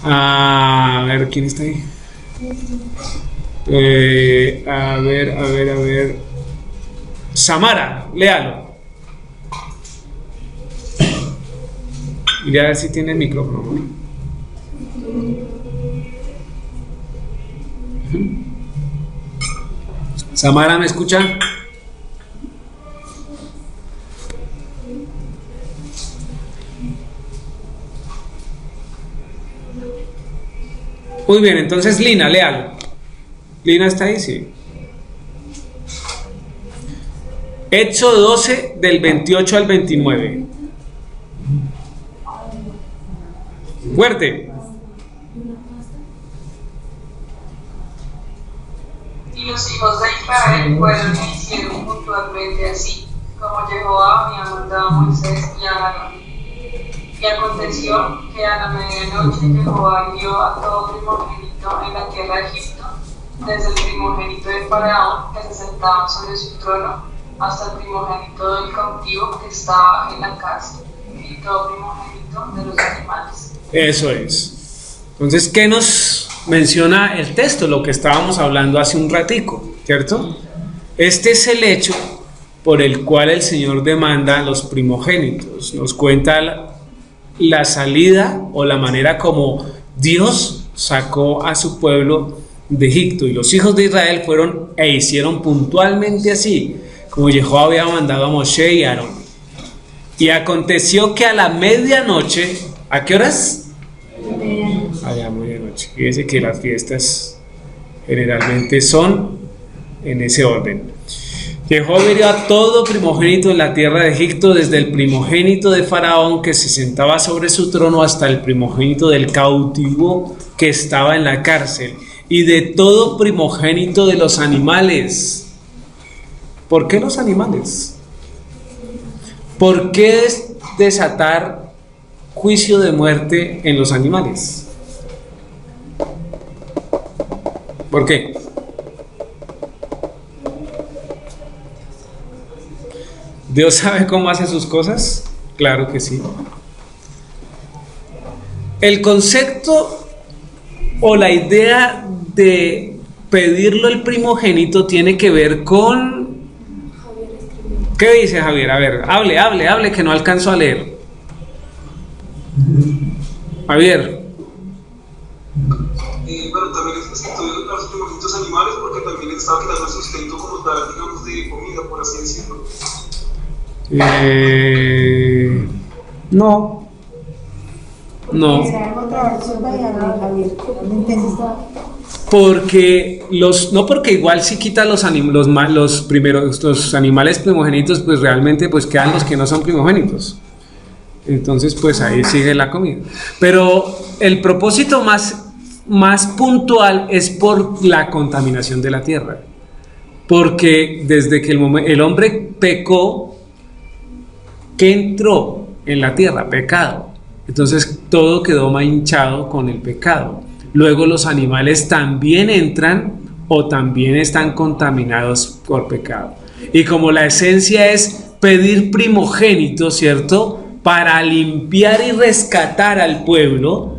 A ver, ¿quién está ahí? A ver. Samara, léalo. Y a ver si tiene el micrófono, amor. Samara, ¿me escucha? Muy bien, entonces Lina, léalo. Lina está ahí, sí. Éxodo 12 del 28 al 29. Fuerte. Y los hijos de Israel fueron y hicieron puntualmente así, como Jehová había mandado a Moisés y a Aarón. Y aconteció que a la medianoche Jehová envió a todo primogénito en la tierra de Egipto, desde el primogénito de Faraón que se sentaba sobre su trono, hasta el primogénito del cautivo que estaba en la cárcel, y todo primogénito de los animales. Eso es. Entonces, ¿qué nos menciona el texto? Lo que estábamos hablando hace un ratico, ¿cierto? Este es el hecho por el cual el Señor demanda a los primogénitos. Nos cuenta la salida o la manera como Dios sacó a su pueblo de Egipto, y los hijos de Israel fueron e hicieron puntualmente así, como Jehová había mandado a Moshe y a Aarón. Y aconteció que a la medianoche, ¿a qué horas? Allá medianoche. Fíjense que las fiestas generalmente son en ese orden. Jehová hirió a todo primogénito en la tierra de Egipto, desde el primogénito de Faraón que se sentaba sobre su trono hasta el primogénito del cautivo que estaba en la cárcel, y de todo primogénito de los animales. ¿Por qué los animales? ¿Por qué desatar juicio de muerte en los animales? ¿Por qué? ¿Dios sabe cómo hace sus cosas? Claro que sí. El concepto o la idea de pedirlo el primogénito tiene que ver con... ¿Qué dice Javier? A ver, hable, que no alcanzo a leer. Javier. Bueno, también es que estoy a los primogénitos animales porque también estaba quitando el sustento como tal, digamos, de comida, por así decirlo. No. Porque no porque igual si quita los animales primogénitos, pues realmente pues quedan los que no son primogénitos. Entonces pues ahí sigue la comida. Pero el propósito más puntual es por la contaminación de la tierra. Porque desde que el hombre pecó, ¿qué entró en la tierra? Pecado. Entonces todo quedó manchado con el pecado. Luego los animales también entran o también están contaminados por pecado. Y como la esencia es pedir primogénito, ¿cierto? Para limpiar y rescatar al pueblo,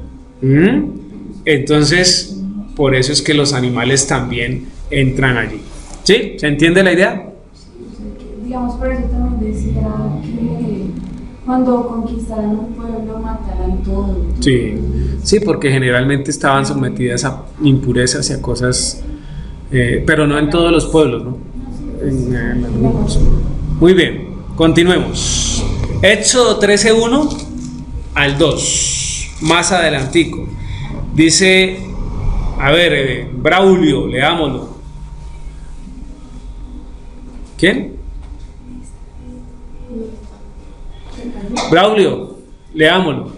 entonces por eso es que los animales también entran allí. ¿Sí? ¿Se entiende la idea? Digamos, por eso también decía que cuando conquistaran un pueblo mataran todo. Sí, porque generalmente estaban sometidas a impurezas y a cosas, pero no en todos los pueblos, ¿no? En algunos. Muy bien, continuemos. Éxodo 13:1 al 2, más adelantico. Dice, a ver, Braulio, leámoslo. ¿Quién? Braulio, leámoslo.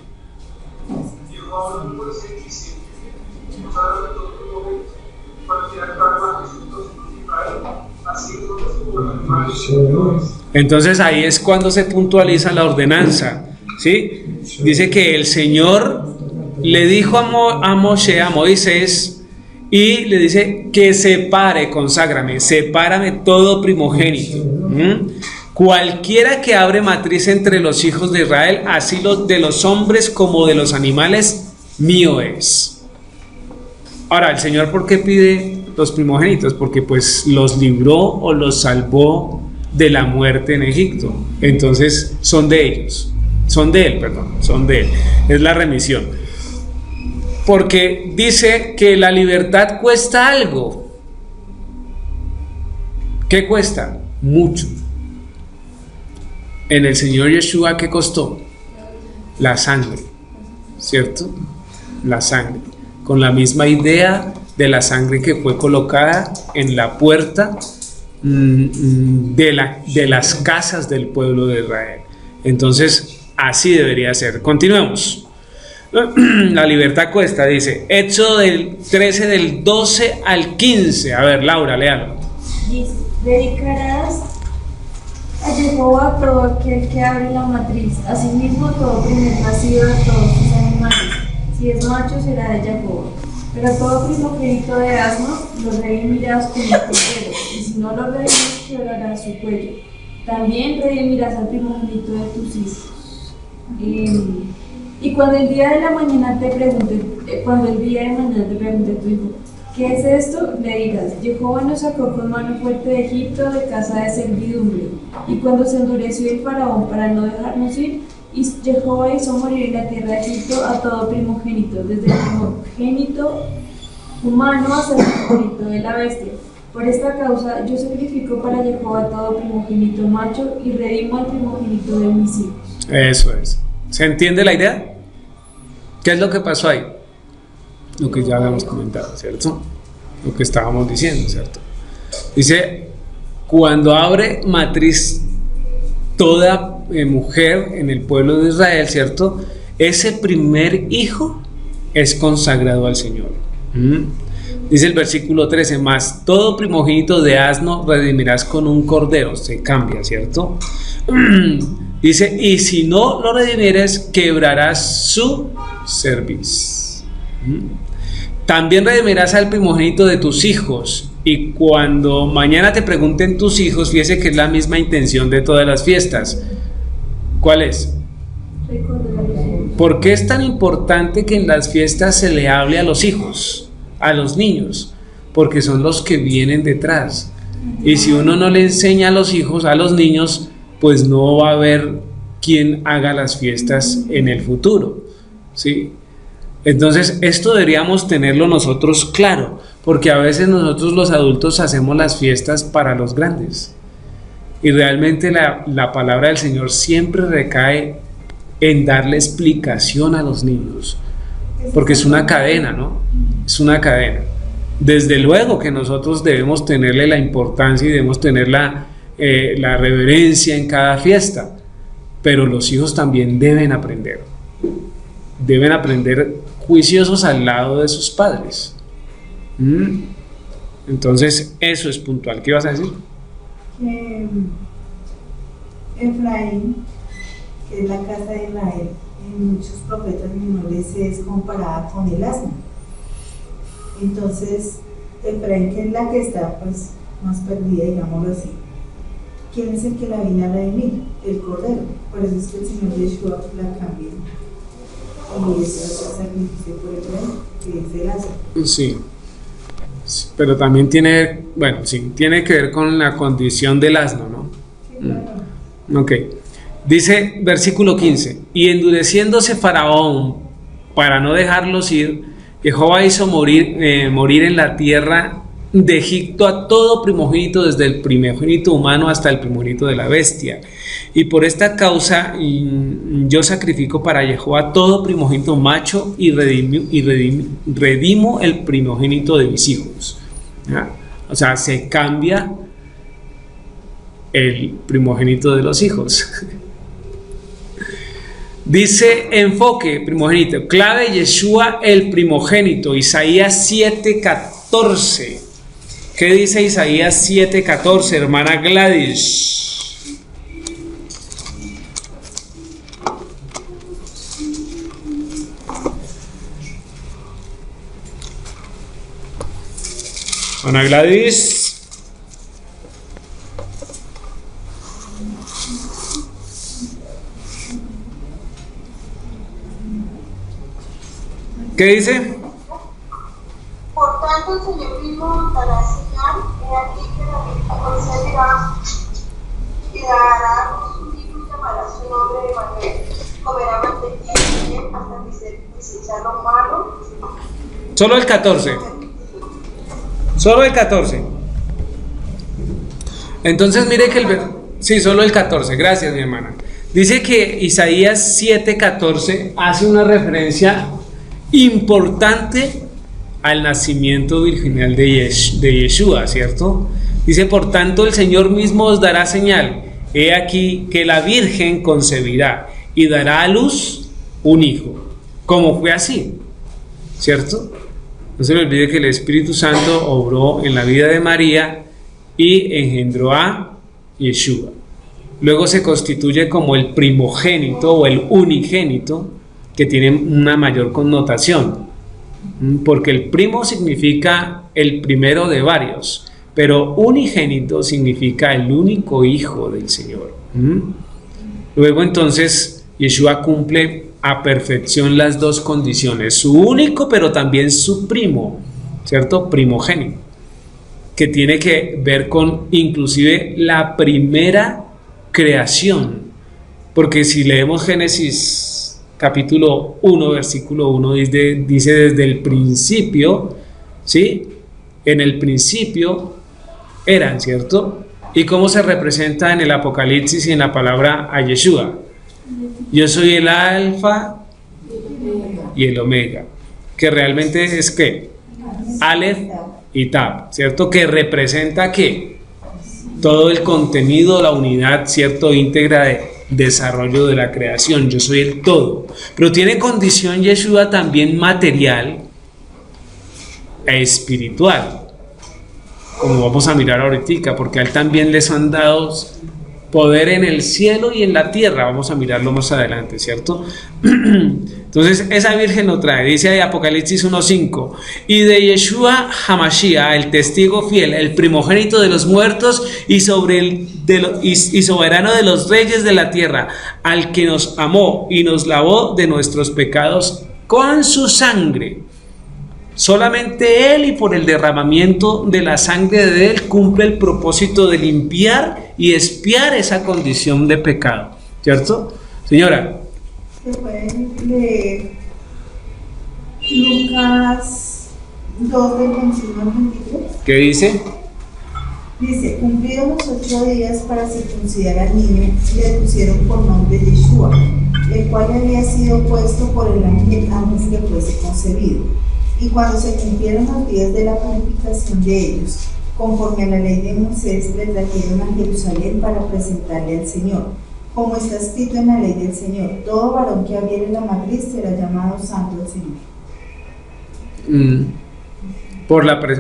Entonces ahí es cuando se puntualiza la ordenanza, ¿sí? Dice que el Señor le dijo a Moisés, y le dice que conságrame, sepárame todo primogénito. Cualquiera que abre matriz entre los hijos de Israel, así de los hombres como de los animales, mío es. Ahora, el Señor, ¿por qué pide los primogénitos? Porque pues los libró o los salvó de la muerte en Egipto. Entonces son de él. Es la remisión. Porque dice que la libertad cuesta algo. ¿Qué cuesta? Mucho. En el Señor Yeshua, ¿qué costó? La sangre, ¿cierto? La sangre. Con la misma idea de la sangre que fue colocada en la puerta de las casas del pueblo de Israel. Entonces, así debería ser. Continuemos. La libertad cuesta, dice. Éxodo del 13 del 12 al 15. A ver, Laura, léalo. Dice: dedicarás a Jehová todo aquel que abre la matriz, asimismo todo primer nacido de todos sus animales. Si es macho, será de Jehová. Pero todo primogénito de asno lo redimirás con un cordero, y si no lo redimes, quebrarás su cuello. También redimirás al primogénito de tus hijos. Y cuando el día de mañana te pregunte tu hijo, ¿qué es esto? Le dirás: Jehová nos sacó con mano fuerte de Egipto, de casa de servidumbre. Y cuando se endureció el faraón para no dejarnos ir, y Jehová hizo morir en la tierra de Egipto a todo primogénito, desde el primogénito humano hasta el primogénito de la bestia. Por esta causa yo sacrifico para Jehová todo primogénito macho y redimo al primogénito de mis hijos. Eso es. ¿Se entiende la idea? ¿Qué es lo que pasó ahí? Lo que ya habíamos comentado, ¿cierto? Lo que estábamos diciendo, ¿cierto? Dice, cuando abre matriz toda mujer en el pueblo de Israel, ¿cierto? Ese primer hijo es consagrado al Señor. Dice el versículo 13, más todo primogénito de asno redimirás con un cordero. Se cambia, ¿cierto? Dice, y si no lo redimieres, quebrarás su cerviz. También redimirás al primogénito de tus hijos. Y cuando mañana te pregunten tus hijos, fíjese que es la misma intención de todas las fiestas. ¿Cuál es? ¿Por qué es tan importante que en las fiestas se le hable a los hijos, a los niños? Porque son los que vienen detrás. Y si uno no le enseña a los hijos, a los niños, pues no va a haber quien haga las fiestas en el futuro, ¿sí? Entonces esto deberíamos tenerlo nosotros claro, porque a veces nosotros los adultos hacemos las fiestas para los grandes y realmente la palabra del Señor siempre recae en darle explicación a los niños, porque es una cadena, ¿no? Es una cadena. Desde luego que nosotros debemos tenerle la importancia y debemos tener la reverencia en cada fiesta, pero los hijos también deben aprender juiciosos al lado de sus padres. Entonces eso es puntual. ¿Qué ibas a decir? Efraín, que es la casa de Israel, en muchos profetas menores es comparada con el asno. Entonces Efraín, que es la que está pues más perdida, digámoslo así, ¿quién es el que la viene a redimir? El cordero. Por eso es que el Señor Yeshua la cambia y ese otro sacrificio por Efraín, que es el asno. Sí, pero también tiene que ver con la condición del asno, ¿no? Sí, claro. Ok, dice versículo 15, y endureciéndose Faraón para no dejarlos ir, Jehová hizo morir en la tierra de Egipto a todo primogénito, desde el primogénito humano hasta el primogénito de la bestia. Y por esta causa yo sacrifico para Jehová todo primogénito macho y redimo el primogénito de mis hijos. ¿Ya? O sea, se cambia el primogénito de los hijos. Dice enfoque, primogénito, clave Yeshua el primogénito, Isaías 7:14. ¿Qué dice Isaías 7:14, hermana Gladys? Hermana Gladys. ¿Qué dice? Por tanto, el Señor mismo dará señal, he aquí que la Virgen concebirá y dará a luz un hijo y llamará su nombre Emmanuel. Comerá mantequilla y miel hasta desechar lo malo. Solo el 14. Solo el 14. Entonces mire que sí, solo el 14. Gracias, mi hermana. Dice que Isaías 7:14 hace una referencia importante al nacimiento virginal de Yeshua, ¿cierto? Dice, por tanto, el Señor mismo os dará señal. He aquí que la Virgen concebirá y dará a luz un hijo. como fue así, ¿cierto? No se le olvide que el Espíritu Santo obró en la vida de María y engendró a Yeshua. Luego se constituye como el primogénito o el unigénito, que tiene una mayor connotación, porque el primo significa el primero de varios, pero unigénito significa el único hijo del Señor. Luego entonces Yeshua cumple a perfección las dos condiciones, su único pero también su primo, ¿cierto? Primogénito, que tiene que ver con inclusive la primera creación, porque si leemos Génesis capítulo 1 versículo 1 dice desde el principio, ¿sí? En el principio eran, ¿cierto? ¿Y cómo se representa en el Apocalipsis y en la palabra a Yeshua? Yo soy el alfa y el omega, que realmente es ¿qué? Aleph y Tab, ¿cierto? Que representa ¿qué? Todo el contenido, la unidad, ¿cierto? Íntegra de desarrollo de la creación. Yo soy el todo. Pero tiene condición Yeshua también material e espiritual, como vamos a mirar ahorita, porque a él también les han dado poder en el cielo y en la tierra. Vamos a mirarlo más adelante, ¿cierto? Entonces esa virgen lo trae, dice ahí Apocalipsis 1:5, y de Yeshua Hamashiach, el testigo fiel, el primogénito de los muertos y soberano de los reyes de la tierra, al que nos amó y nos lavó de nuestros pecados con su sangre. Solamente Él, y por el derramamiento de la sangre de Él, cumple el propósito de limpiar y expiar esa condición de pecado, ¿cierto? Señora. ¿Se pueden leer Lucas 2 del 21 al 23? ¿Qué dice? Dice, cumplidos los 8 días para circuncidar al niño, le pusieron por nombre Yeshua, el cual había sido puesto por el ángel antes que fuese concebido. Y cuando se cumplieron los días de la purificación de ellos, conforme a la ley de Moisés, les trajeron a Jerusalén para presentarle al Señor. Como está escrito en la ley del Señor, todo varón que abriere la matriz será llamado santo del Señor.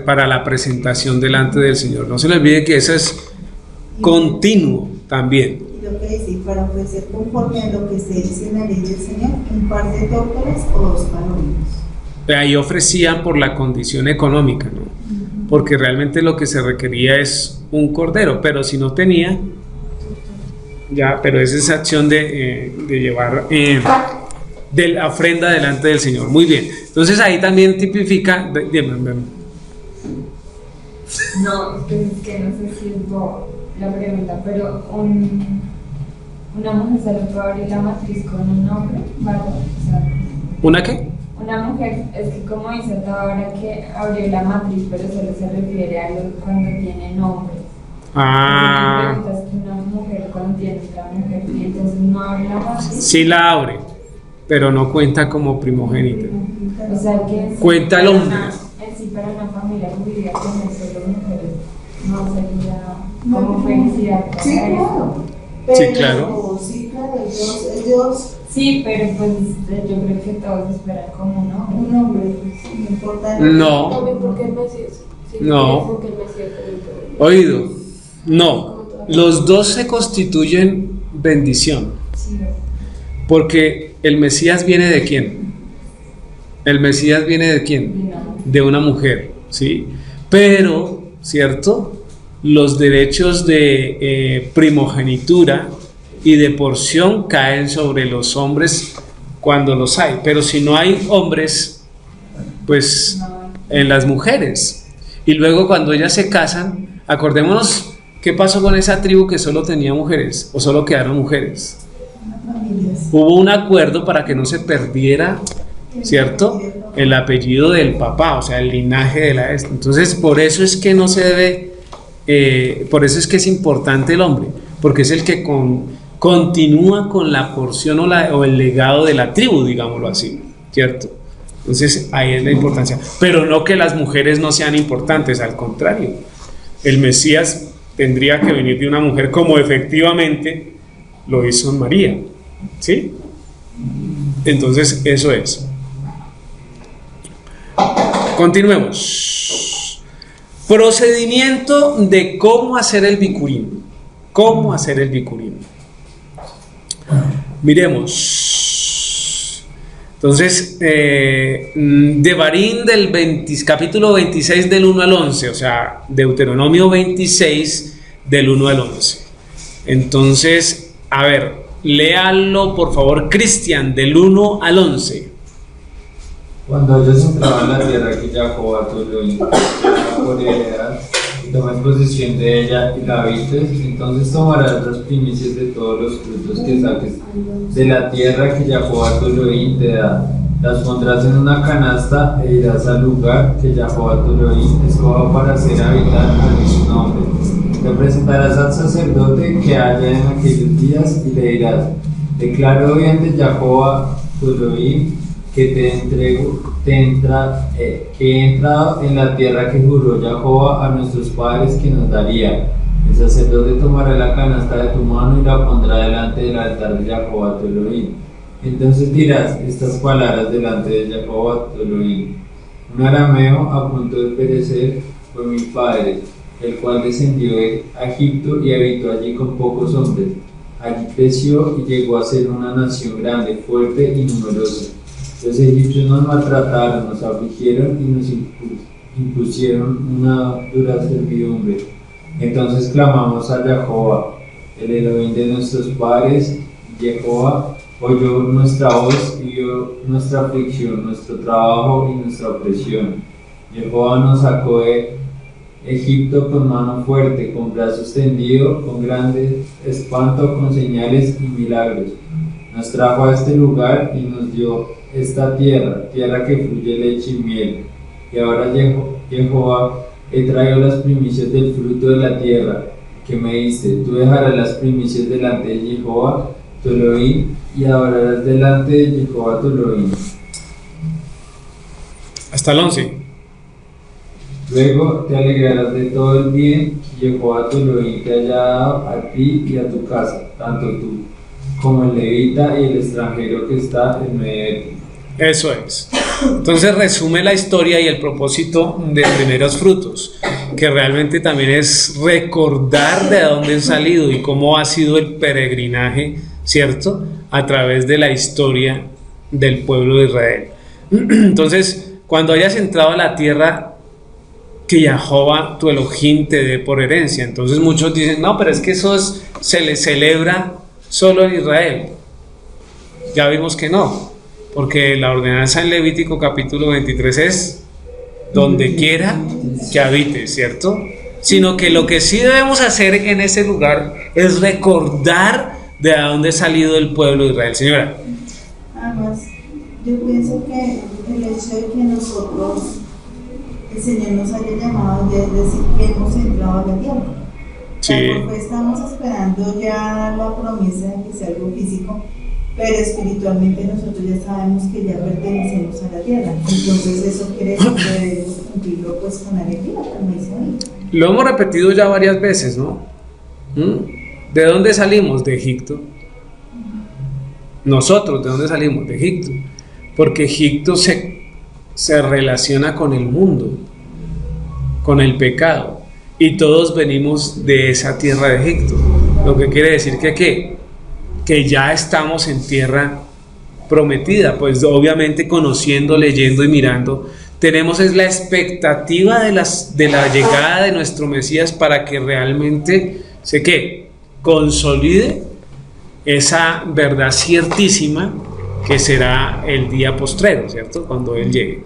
Para la presentación delante del Señor. No se les olvide que eso es continuo también. Y lo que dice, para ofrecer conforme a lo que se dice en la ley del Señor, un par de tórtolas o 2 palominos. Ahí ofrecían por la condición económica, ¿no? Porque realmente lo que se requería es un cordero, pero si no tenía, ya, pero es esa acción de llevar de la ofrenda delante del Señor. Muy bien, entonces ahí también tipifica. No, es que no sé si es la pregunta, pero una mujer se le puede abrir la matriz con un hombre, ¿vale? O sea, ¿una qué? Una mujer, es que como dice hasta ahora que abrió la matriz, pero solo se refiere a cuando tiene nombres. Ah. Si preguntas que una mujer cuando tiene otra mujer, y entonces no abre la matriz. Sí la abre, pero no cuenta como primogénita. O sea que cuenta el hombre. Sí, para una familia judía tener solo mujeres no sería como felicidad. Sí, claro. Sí, claro. Sí, claro, Dios. Sí, pero pues yo creo que todos esperan como un hombre, pues, no importa. No. También porque el Mesías. Sí, No. porque el Mesías también Oído. No. Los dos se constituyen bendición. Sí. Porque el Mesías viene de quién? El Mesías viene de quién? De una mujer, ¿sí? Pero, ¿cierto? Los derechos de primogenitura y de porción caen sobre los hombres cuando los hay, pero si no hay hombres, pues en las mujeres. Y luego cuando ellas se casan, acordémonos qué pasó con esa tribu que solo tenía mujeres o solo quedaron mujeres. Hubo un acuerdo para que no se perdiera, ¿cierto?, el apellido del papá, o sea, el linaje de la... Entonces, por eso es que no se debe, por eso es que es importante el hombre, porque es el que continúa con la porción o el legado de la tribu, digámoslo así, ¿cierto? Entonces, ahí es la importancia. Pero no que las mujeres no sean importantes, al contrario. El Mesías tendría que venir de una mujer como efectivamente lo hizo en María, ¿sí? Entonces, eso es. Continuemos. Procedimiento de cómo hacer el bicurín. ¿Cómo hacer el bicurín? Miremos. Entonces, Devarim capítulo 26 del 1 al 11, o sea, Deuteronomio 26 del 1 al 11. Entonces, a ver, léalo por favor, Cristian, del 1 al 11. Cuando ellos entraban en la tierra que Jehová tu Elohim por heredad, y tomes posesión de ella y la habites, entonces tomarás las primicias de todos los frutos que saques de la tierra que Jehová tu Elohim te da. Las pondrás en una canasta e irás al lugar que Jehová tu Elohim escoja para hacer habitar a su nombre. Te presentarás al sacerdote que haya en aquellos días y le dirás: declaro hoy ante Jehová tu Elohim que he entrado en la tierra que juró Jehová a nuestros padres que nos daría. El sacerdote tomará la canasta de tu mano y la pondrá delante del altar de Jehová tu Elohim. Entonces dirás estas palabras delante de Jehová tu Elohim: un arameo a punto de perecer fue mi padre, el cual descendió a Egipto y habitó allí con pocos hombres. Allí creció y llegó a ser una nación grande, fuerte y numerosa. Los egipcios nos maltrataron, nos afligieron y nos impusieron una dura servidumbre. Entonces clamamos a Jehová, el Elohim de nuestros padres. Jehová oyó nuestra voz y vio nuestra aflicción, nuestro trabajo y nuestra opresión. Jehová nos sacó de Egipto con mano fuerte, con brazo extendido, con grande espanto, con señales y milagros. Nos trajo a este lugar y nos dio esta tierra que fluye leche y miel. Y ahora, Jehová, he traído las primicias del fruto de la tierra que me diste. Tú dejarás las primicias delante de Jehová tu Elohim y adorarás delante de Jehová tu Elohim. Hasta el 11. Luego te alegrarás de todo el bien que Jehová tu Elohim te haya dado a ti y a tu casa, tanto tú como el levita y el extranjero que está en medio de ti. Eso es. Entonces resume la historia y el propósito de primeros frutos, que realmente también es recordar de dónde han salido y cómo ha sido el peregrinaje, ¿cierto?, a través de la historia del pueblo de Israel. Entonces, cuando hayas entrado a la tierra que Jehová tu Elohim te dé por herencia, entonces muchos dicen: no, pero es que eso se le celebra solo en Israel. Ya vimos que no, porque la ordenanza en Levítico capítulo 23 es donde quiera que habite, ¿cierto? Sino que lo que sí debemos hacer en ese lugar es recordar de dónde ha salido el pueblo de Israel. Señora. Además, yo pienso que el hecho de que nosotros, el Señor nos haya llamado, ya es decir, que hemos entrado a la tierra. Sí. Pues estamos esperando ya la promesa de que sea algo físico, pero espiritualmente nosotros ya sabemos que ya pertenecemos a la tierra. Entonces eso quiere decir que debemos cumplirlo pues con alegría, como dice ahí. Lo hemos repetido ya varias veces, ¿no? ¿De dónde salimos? De Egipto. Nosotros, ¿de dónde salimos? De Egipto. Porque Egipto se relaciona con el mundo, con el pecado. Y todos venimos de esa tierra de Egipto. Lo que quiere decir que ya estamos en tierra prometida. Pues obviamente conociendo, leyendo y mirando, tenemos es la expectativa de la llegada de nuestro Mesías para que realmente consolide esa verdad ciertísima que será el día postrero, ¿cierto? Cuando Él llegue.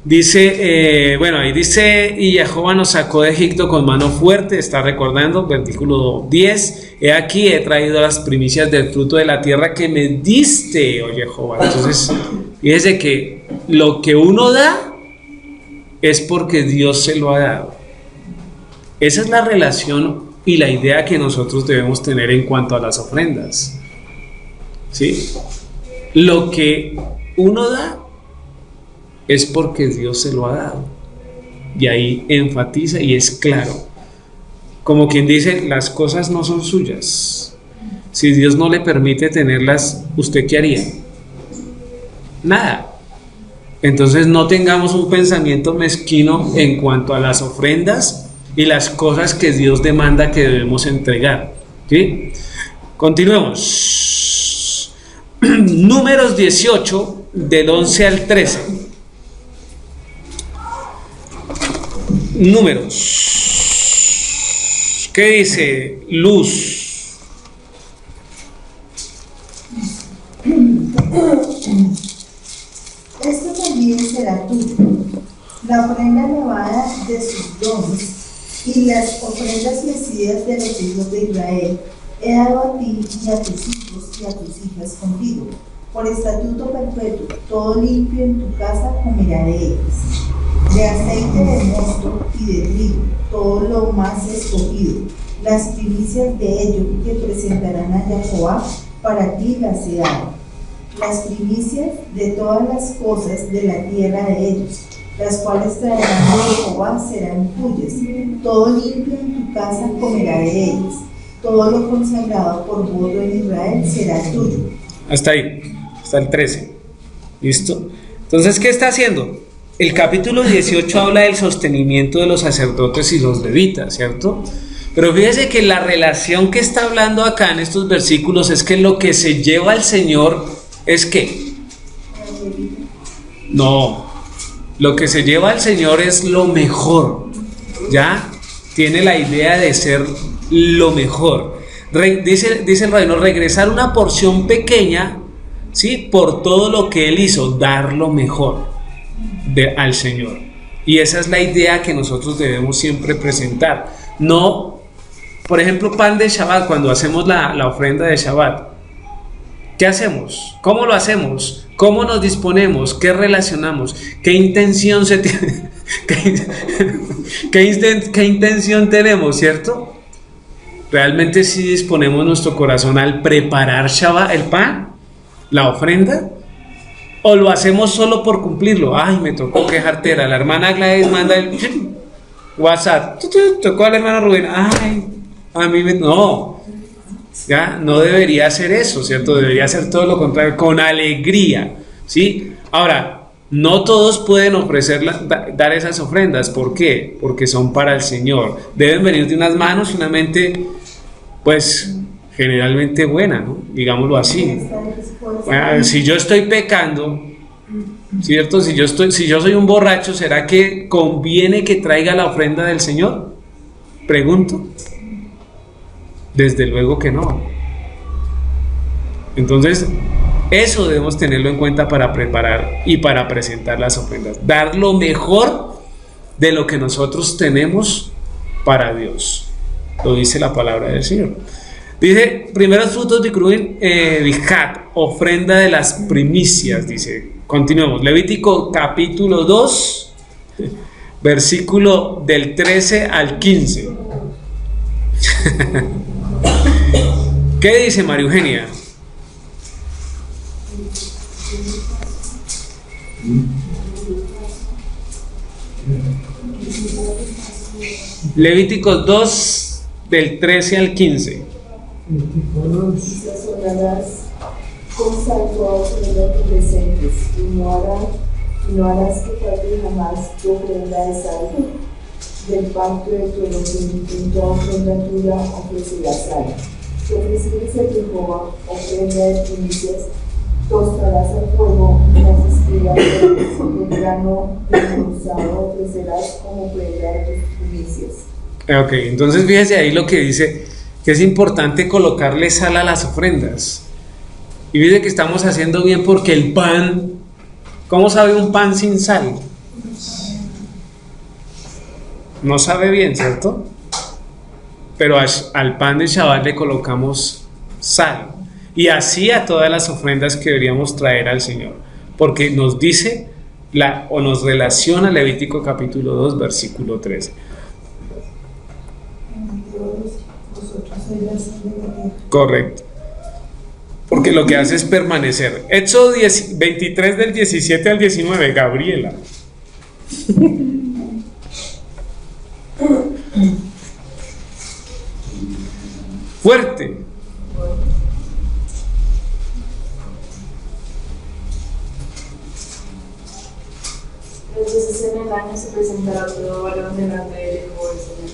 Dice, ahí dice: y Jehová nos sacó de Egipto con mano fuerte. Está recordando, versículo 10: he aquí, he traído las primicias del fruto de la tierra que me diste, oh Jehová. Entonces, fíjese que lo que uno da es porque Dios se lo ha dado. Esa es la relación y la idea que nosotros debemos tener en cuanto a las ofrendas, ¿sí? Lo que uno da es porque Dios se lo ha dado. Y ahí enfatiza y es claro. Como quien dice, las cosas no son suyas. Si Dios no le permite tenerlas, ¿usted qué haría? Nada. Entonces no tengamos un pensamiento mezquino en cuanto a las ofrendas y las cosas que Dios demanda que debemos entregar. ¿Sí? Continuemos. Números 18, del 11 al 13. Números. ¿Qué dice Luz? Esto también será tuyo, la ofrenda elevada de sus dones y las ofrendas mecidas de los hijos de Israel he dado a ti y a tus hijos y a tus hijas contigo, por estatuto perpetuo, todo limpio en tu casa comerá de ellas. De aceite de mosto y de trigo, todo lo más escogido, las primicias de ello que presentarán a Jehová, para ti las he dado. Las primicias de todas las cosas de la tierra de ellos, las cuales traerán a Jehová, serán tuyas. Todo limpio en tu casa comerá de ellas. Todo lo consagrado por voto en Israel será tuyo. Hasta ahí, hasta el 13. ¿Listo? Entonces, ¿qué está haciendo? El capítulo 18 habla del sostenimiento de los sacerdotes y los levitas, ¿cierto? Pero fíjese que la relación que está hablando acá en estos versículos es que lo que se lleva al Señor es que no, lo que se lleva al Señor es lo mejor, ¿ya? Tiene la idea de ser lo mejor. Dice el rabino, regresar una porción pequeña, ¿sí? Por todo lo que Él hizo, dar lo mejor al Señor. Y esa es la idea que nosotros debemos siempre presentar. No, por ejemplo, pan de Shabbat, cuando hacemos la ofrenda de Shabbat, ¿qué hacemos? ¿Cómo lo hacemos? ¿Cómo nos disponemos? ¿Qué relacionamos? ¿Qué intención se tiene? ¿Qué intención tenemos, cierto? ¿Realmente si disponemos nuestro corazón al preparar Shabbat, el pan, la ofrenda? ¿O lo hacemos solo por cumplirlo? Ay, me tocó que jartera. La hermana Gladys manda el WhatsApp. Tocó a la hermana Rubén. Ay, a mí me... No. Ya, no debería ser eso, ¿cierto? Debería ser todo lo contrario, con alegría, ¿sí? Ahora, no todos pueden dar esas ofrendas. ¿Por qué? Porque son para el Señor. Deben venir de unas manos y una mente, pues, generalmente buena, ¿no? Digámoslo así. Si yo estoy pecando, ¿cierto? Si yo soy un borracho, ¿será que conviene que traiga la ofrenda del Señor? Pregunto. Desde luego que no. Entonces, eso debemos tenerlo en cuenta para preparar y para presentar las ofrendas. Dar lo mejor de lo que nosotros tenemos para Dios. Lo dice la palabra del Señor. Dice, primeros frutos de Kruvim, Bijat, ofrenda de las primicias, dice. Continuemos. Levítico capítulo 2, versículo del 13 al 15. ¿Qué dice María Eugenia? Levíticos 2 del 13 al 15. Sazonarás con sal toda ofrenda que presentes, y no harás que falte jamás tu ofrenda de sal. Del pacto de tu Elohim, en toda ofrenda tuya ofrecerás sal. Si ofrecieres a Jehová ofrenda de primicias, tostarás al fuego las espigas del grano desmenuzado, ofrecerás como ofrenda de tus primicias. Ok, entonces fíjese ahí lo que dice, que es importante colocarle sal a las ofrendas. Y fíjese que estamos haciendo bien, porque el pan, ¿cómo sabe un pan sin sal? No sabe bien, ¿cierto? Pero al pan de Shabbat le colocamos sal. Y así a todas las ofrendas que deberíamos traer al Señor. Porque nos dice, o nos relaciona Levítico capítulo 2, versículo 13. Correcto. Porque lo que hace es permanecer. Éxodo 23 del 17 al 19, Gabriela. Fuerte. 2 veces en el año se presentará todo varón delante de Jehová el Señor.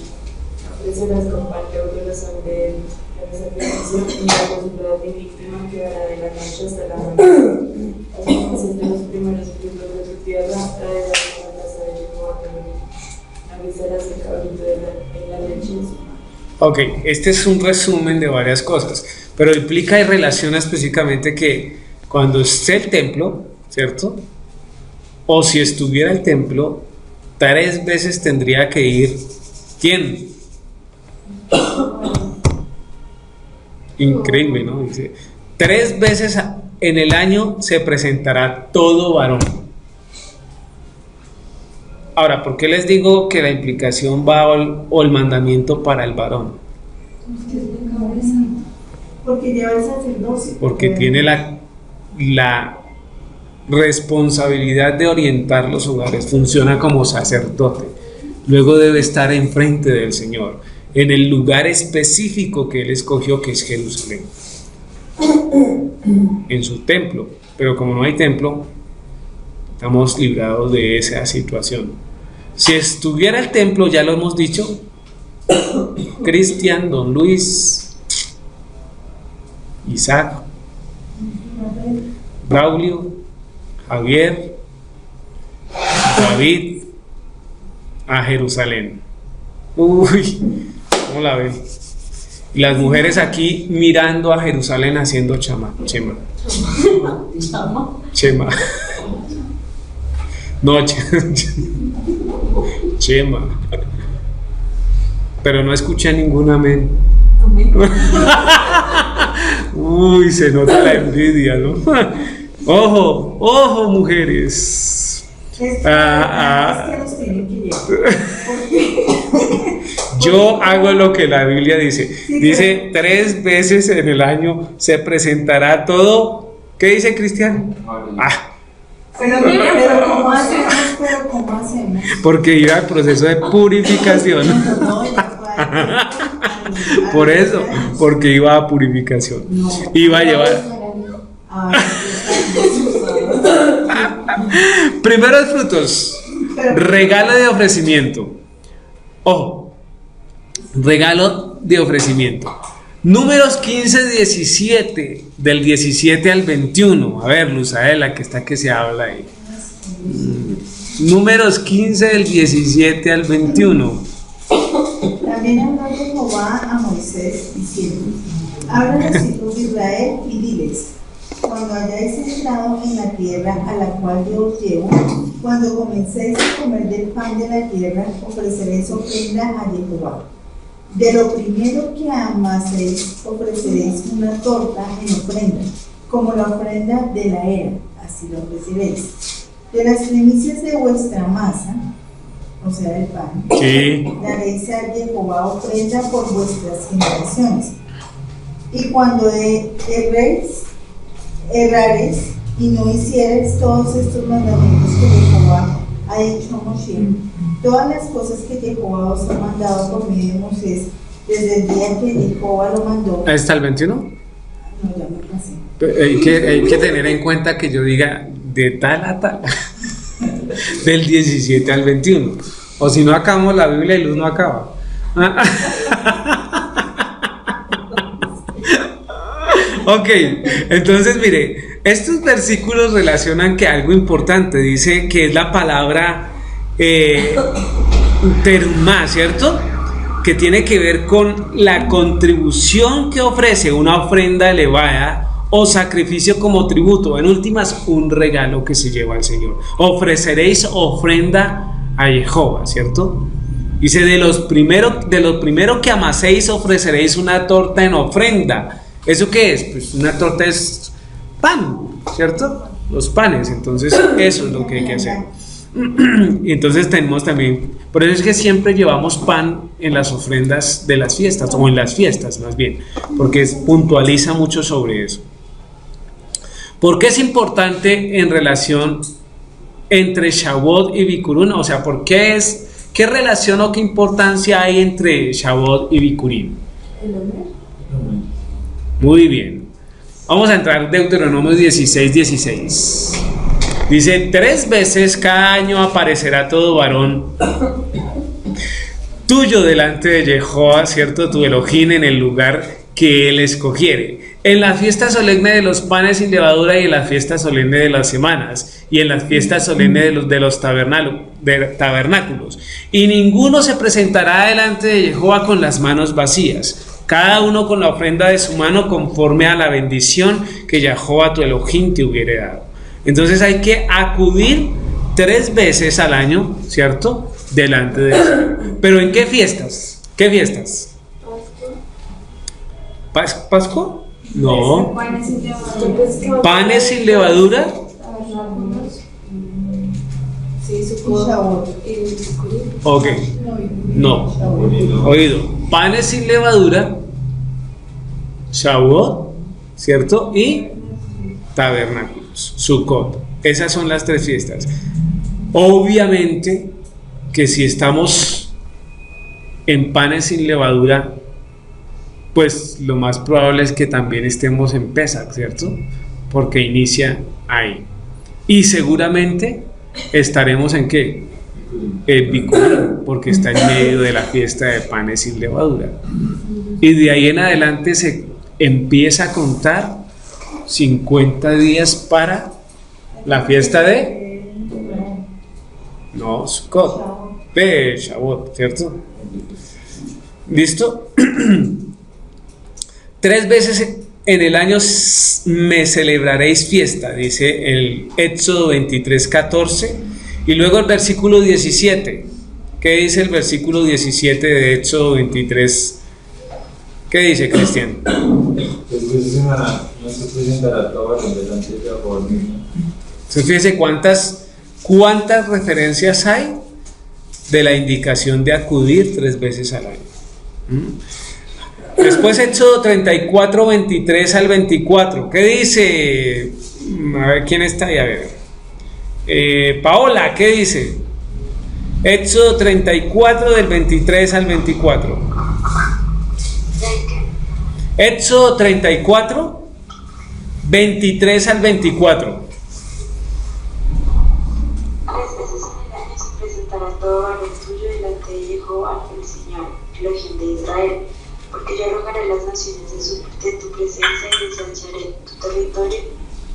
Ofrecerás con pan de adoración de él, la sacrificio y la costura de víctima que hará de la noche hasta la mañana. Así de los primeros frutos de tu tierra, traerás a la casa de Jehová que avisarás el cabrito en la leche de su mano. Ok, este es un resumen de varias cosas, pero implica y relaciona específicamente que cuando esté el templo, ¿cierto? O si estuviera el templo, 3 veces tendría que ir. ¿Quién? Increíble, ¿no? Dice, 3 veces en el año se presentará todo varón. Ahora, ¿por qué les digo que la implicación va o el mandamiento para el varón? Porque lleva el sacerdocio. Porque tiene la responsabilidad de orientar los hogares, funciona como sacerdote. Luego debe estar enfrente del Señor, en el lugar específico que Él escogió, que es Jerusalén, en su templo. Pero como no hay templo, estamos librados de esa situación. Si estuviera el templo, ya lo hemos dicho, Cristian, Don Luis, Isaac, Braulio, Javier, David, a Jerusalén. Uy, ¿cómo la ven? Y las mujeres aquí mirando a Jerusalén haciendo chema. No, chema. Pero no escuché ningún amén. Uy, se nota la envidia, ¿no? Ojo, ojo, mujeres. Es que nos tienen que llevar. Yo hago lo que la Biblia dice. Dice 3 veces en el año se presentará todo. ¿Qué dice Cristian? Pero ¿cómo hacemos? Porque iba al proceso de purificación. Por eso, porque iba a purificación. Iba a llevar primeros frutos, regalo de ofrecimiento. Ojo, regalo de ofrecimiento. Números 15, 17, del 17 al 21. A ver, Luzaela, que está que se habla ahí. Números 15, del 17 al 21. También habló Jehová a Moisés diciendo: habla a los hijos de Israel y diles: cuando hayáis entrado en la tierra a la cual yo os llevo, cuando comencéis a comer del pan de la tierra, ofreceréis ofrenda a Jehová. De lo primero que amaséis, ofreceréis una torta en ofrenda, como la ofrenda de la era, así lo ofreceréis. De las primicias de vuestra masa, o sea, del pan, daréis a Jehová ofrenda por vuestras generaciones. Y cuando errares y no hiciereis todos estos mandamientos que Jehová ha dicho a Moshe, todas las cosas que Jehová os ha mandado por medio de Moisés, desde el día que Jehová lo mandó. ¿Ahí está el 21? No, ya me pasé. Hay que tener en cuenta que yo diga de tal a tal, del 17 al 21. O si no acabamos la Biblia y Luz no acaba. Ok, entonces mire, estos versículos relacionan que algo importante, dice que es la palabra terumá, ¿cierto? Que tiene que ver con la contribución que ofrece una ofrenda elevada o sacrificio como tributo, en últimas un regalo que se lleva al Señor. Ofreceréis ofrenda a Jehová, ¿cierto? Dice, de los primero que amaséis ofreceréis una torta en ofrenda. ¿Eso qué es? Pues una torta es pan, ¿cierto? Los panes, entonces eso es lo que hay que hacer. Y entonces tenemos también, por eso es que siempre llevamos pan en las ofrendas de las fiestas, o en las fiestas más bien, porque puntualiza mucho sobre eso. ¿Por qué es importante en relación entre Shavuot y Bikurim? O sea, ¿qué relación o qué importancia hay entre Shavuot y Bikurim? ¿El hombre? Muy bien. Vamos a entrar en Deuteronomio 16:16. Dice, 3 veces cada año aparecerá todo varón tuyo delante de Jehová, ¿cierto? Tu Elohim, en el lugar que él escogiere. En la fiesta solemne de los panes sin levadura y en la fiesta solemne de las semanas y en las fiestas solemnes de los tabernáculos. Y ninguno se presentará delante de Jehová con las manos vacías, cada uno con la ofrenda de su mano conforme a la bendición que Jehová tu Elohim te hubiere dado. Entonces hay que acudir 3 veces al año, ¿cierto? Delante de Él. ¿Pero en qué fiestas? ¿Qué fiestas? ¿Pascua? No. ¿Panes sin levadura? Ok. No. Oído. Panes sin levadura, Shavuot, ¿cierto? Y tabernáculos, Sukkot. Esas son las 3 fiestas. Obviamente que si estamos en panes sin levadura, pues lo más probable es que también estemos en Pesach, ¿cierto? Porque inicia ahí. Y seguramente estaremos en ¿qué? El Bikurim, porque está en medio de la fiesta de panes sin levadura. Y de ahí en adelante se empieza a contar 50 días para la fiesta de... No, Sukkot, de Shavuot, ¿cierto? ¿Listo? 3 veces en el año me celebraréis fiesta, dice el Éxodo 23:14, y luego el versículo 17. ¿Qué dice el versículo 17 de Éxodo 23? ¿Qué dice, Cristian? 3 veces en la no se presentará todo varón delante de Jehová. Entonces fíjese cuántas referencias hay de la indicación de acudir 3 veces al año. Después Éxodo 34, 23 al 24. ¿Qué dice? A ver, ¿quién está ahí? A ver. Paola, ¿qué dice? Éxodo 34 del 23 al 24. Éxodo 34, 23 al 24. 3 veces en el año se presentará todo varón tuyo delante de Jehová, el Señor, Elohim de Israel. Porque yo arrojaré las naciones de tu presencia y ensancharé tu territorio,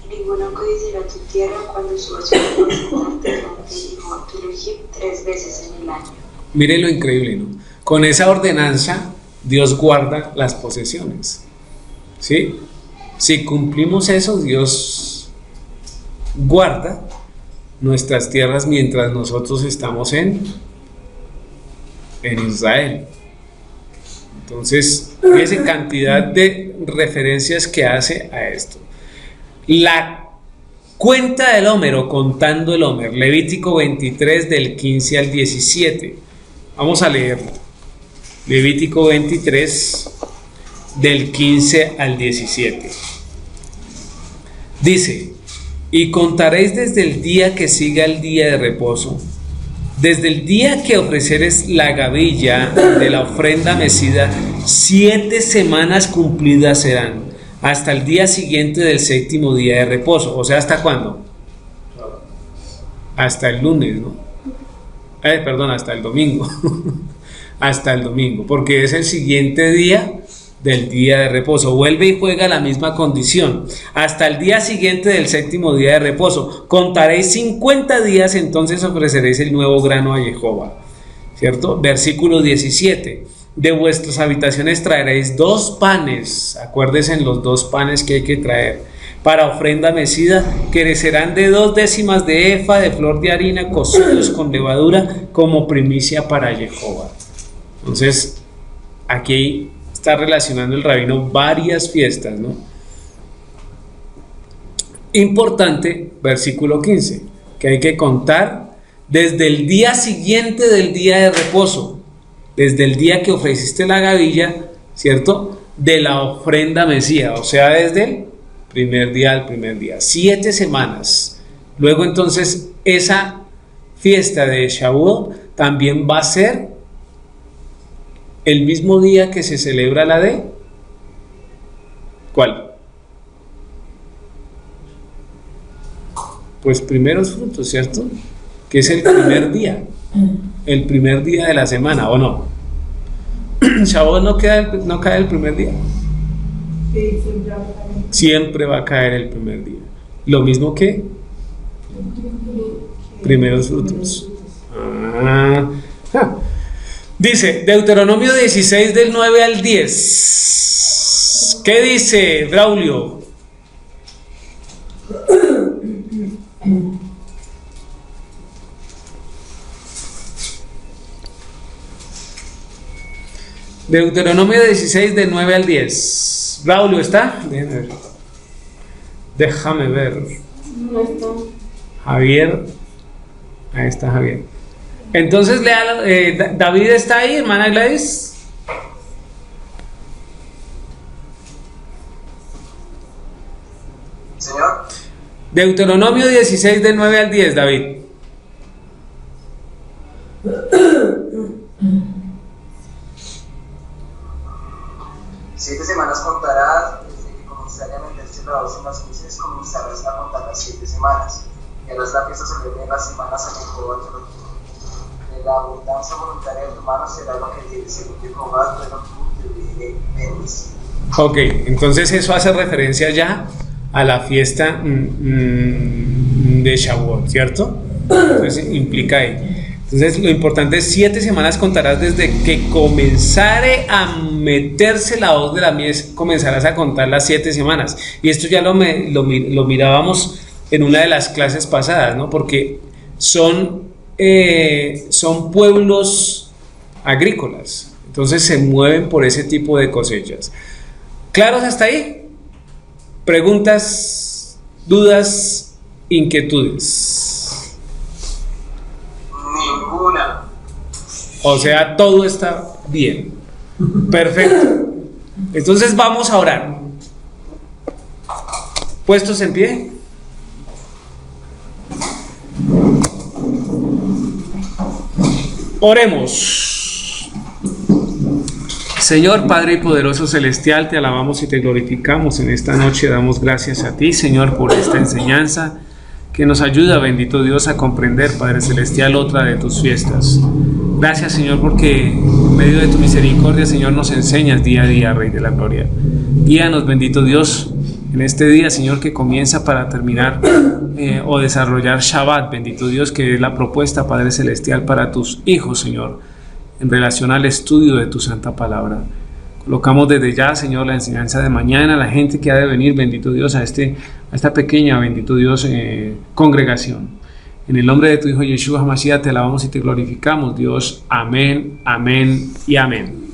y ninguno codiciará tu tierra cuando subas a presentarte delante de Jehová tu Elohim 3 veces en el año. Mire lo increíble, ¿no? Con esa ordenanza Dios guarda las posesiones, ¿sí? Si cumplimos eso, Dios guarda nuestras tierras mientras nosotros estamos en Israel. Entonces, fíjese cantidad de referencias que hace a esto. La cuenta del Homer o contando el Homer, Levítico 23 del 15 al 17. Vamos a leerlo. Levítico 23 del 15 al 17. Dice: y contaréis desde el día que siga el día de reposo, desde el día que ofreceres la gavilla de la ofrenda mecida, 7 semanas cumplidas serán, hasta el día siguiente del 7º día de reposo. O sea, ¿hasta cuándo? Hasta el lunes, ¿no? Perdón, hasta el domingo. Hasta el domingo, porque es el siguiente día del día de reposo. Vuelve y juega la misma condición. Hasta el día siguiente del 7º día de reposo. Contaréis 50 días, entonces ofreceréis el nuevo grano a Jehová. ¿Cierto? Versículo 17. De vuestras habitaciones traeréis 2 panes. Acuérdense en los 2 panes que hay que traer para ofrenda mecida, que serán de 2 décimas de efa de flor de harina cocidos con levadura como primicia para Jehová. Entonces, aquí está relacionando el rabino varias fiestas, ¿no? Importante, versículo 15, que hay que contar desde el día siguiente del día de reposo, desde el día que ofreciste la gavilla, ¿cierto? De la ofrenda mecida, o sea, desde el primer día al primer día, 7 semanas. Luego entonces esa fiesta de Shavuot también va a ser el mismo día que se celebra la de... ¿Cuál? Pues primeros frutos, ¿cierto? Que es el primer día de la semana, ¿o no? Shavuot no cae el primer día. Sí, siempre va a caer. Siempre va a caer el primer día. Lo mismo que primeros frutos. Dice Deuteronomio 16 del 9 al 10. ¿Qué dice Braulio? Deuteronomio 16 del 9 al 10. Braulio, ¿está? Déjame ver. No está. Javier. Ahí está Javier. Entonces, David está ahí, hermana Gladys. Señor, Deuteronomio 16 del 9 al 10, David. Siete semanas contarás, desde que comenzare a meterse la voz en las cruces, comenzarás a contar las 7 semanas. Y harás la fiesta solemne en las semanas a Jehová tu Dios. De la abundancia voluntaria de tu mano será lo que tienes, según Jehová tu Dios te hubiere bendecido. Ok, entonces eso hace referencia ya a la fiesta de Shavuot, ¿cierto? Entonces implica ahí. Entonces lo importante es 7 semanas contarás desde que comenzare a meterse la hoz de la mies, comenzarás a contar las 7 semanas. Y esto ya lo mirábamos en una de las clases pasadas, ¿no? Porque son pueblos agrícolas, entonces se mueven por ese tipo de cosechas. ¿Claros hasta ahí? ¿Preguntas, dudas, inquietudes? Ninguna. O sea, todo está bien. Perfecto. Entonces vamos a orar. ¿Puestos en pie? Oremos. Señor Padre y poderoso celestial, te alabamos y te glorificamos en esta noche. Damos gracias a ti, Señor, por esta enseñanza que nos ayuda, bendito Dios, a comprender, Padre celestial, otra de tus fiestas. Gracias, Señor, porque en medio de tu misericordia, Señor, nos enseñas día a día, Rey de la Gloria. Guíanos, bendito Dios, en este día, Señor, que comienza para terminar o desarrollar Shabbat, bendito Dios, que es la propuesta, Padre celestial, para tus hijos, Señor, en relación al estudio de tu santa palabra. Colocamos desde ya, Señor, la enseñanza de mañana, la gente que ha de venir, bendito Dios, a esta pequeña, bendito Dios, congregación. En el nombre de tu Hijo Yeshua HaMashiach te alabamos y te glorificamos, Dios. Amén, amén y amén.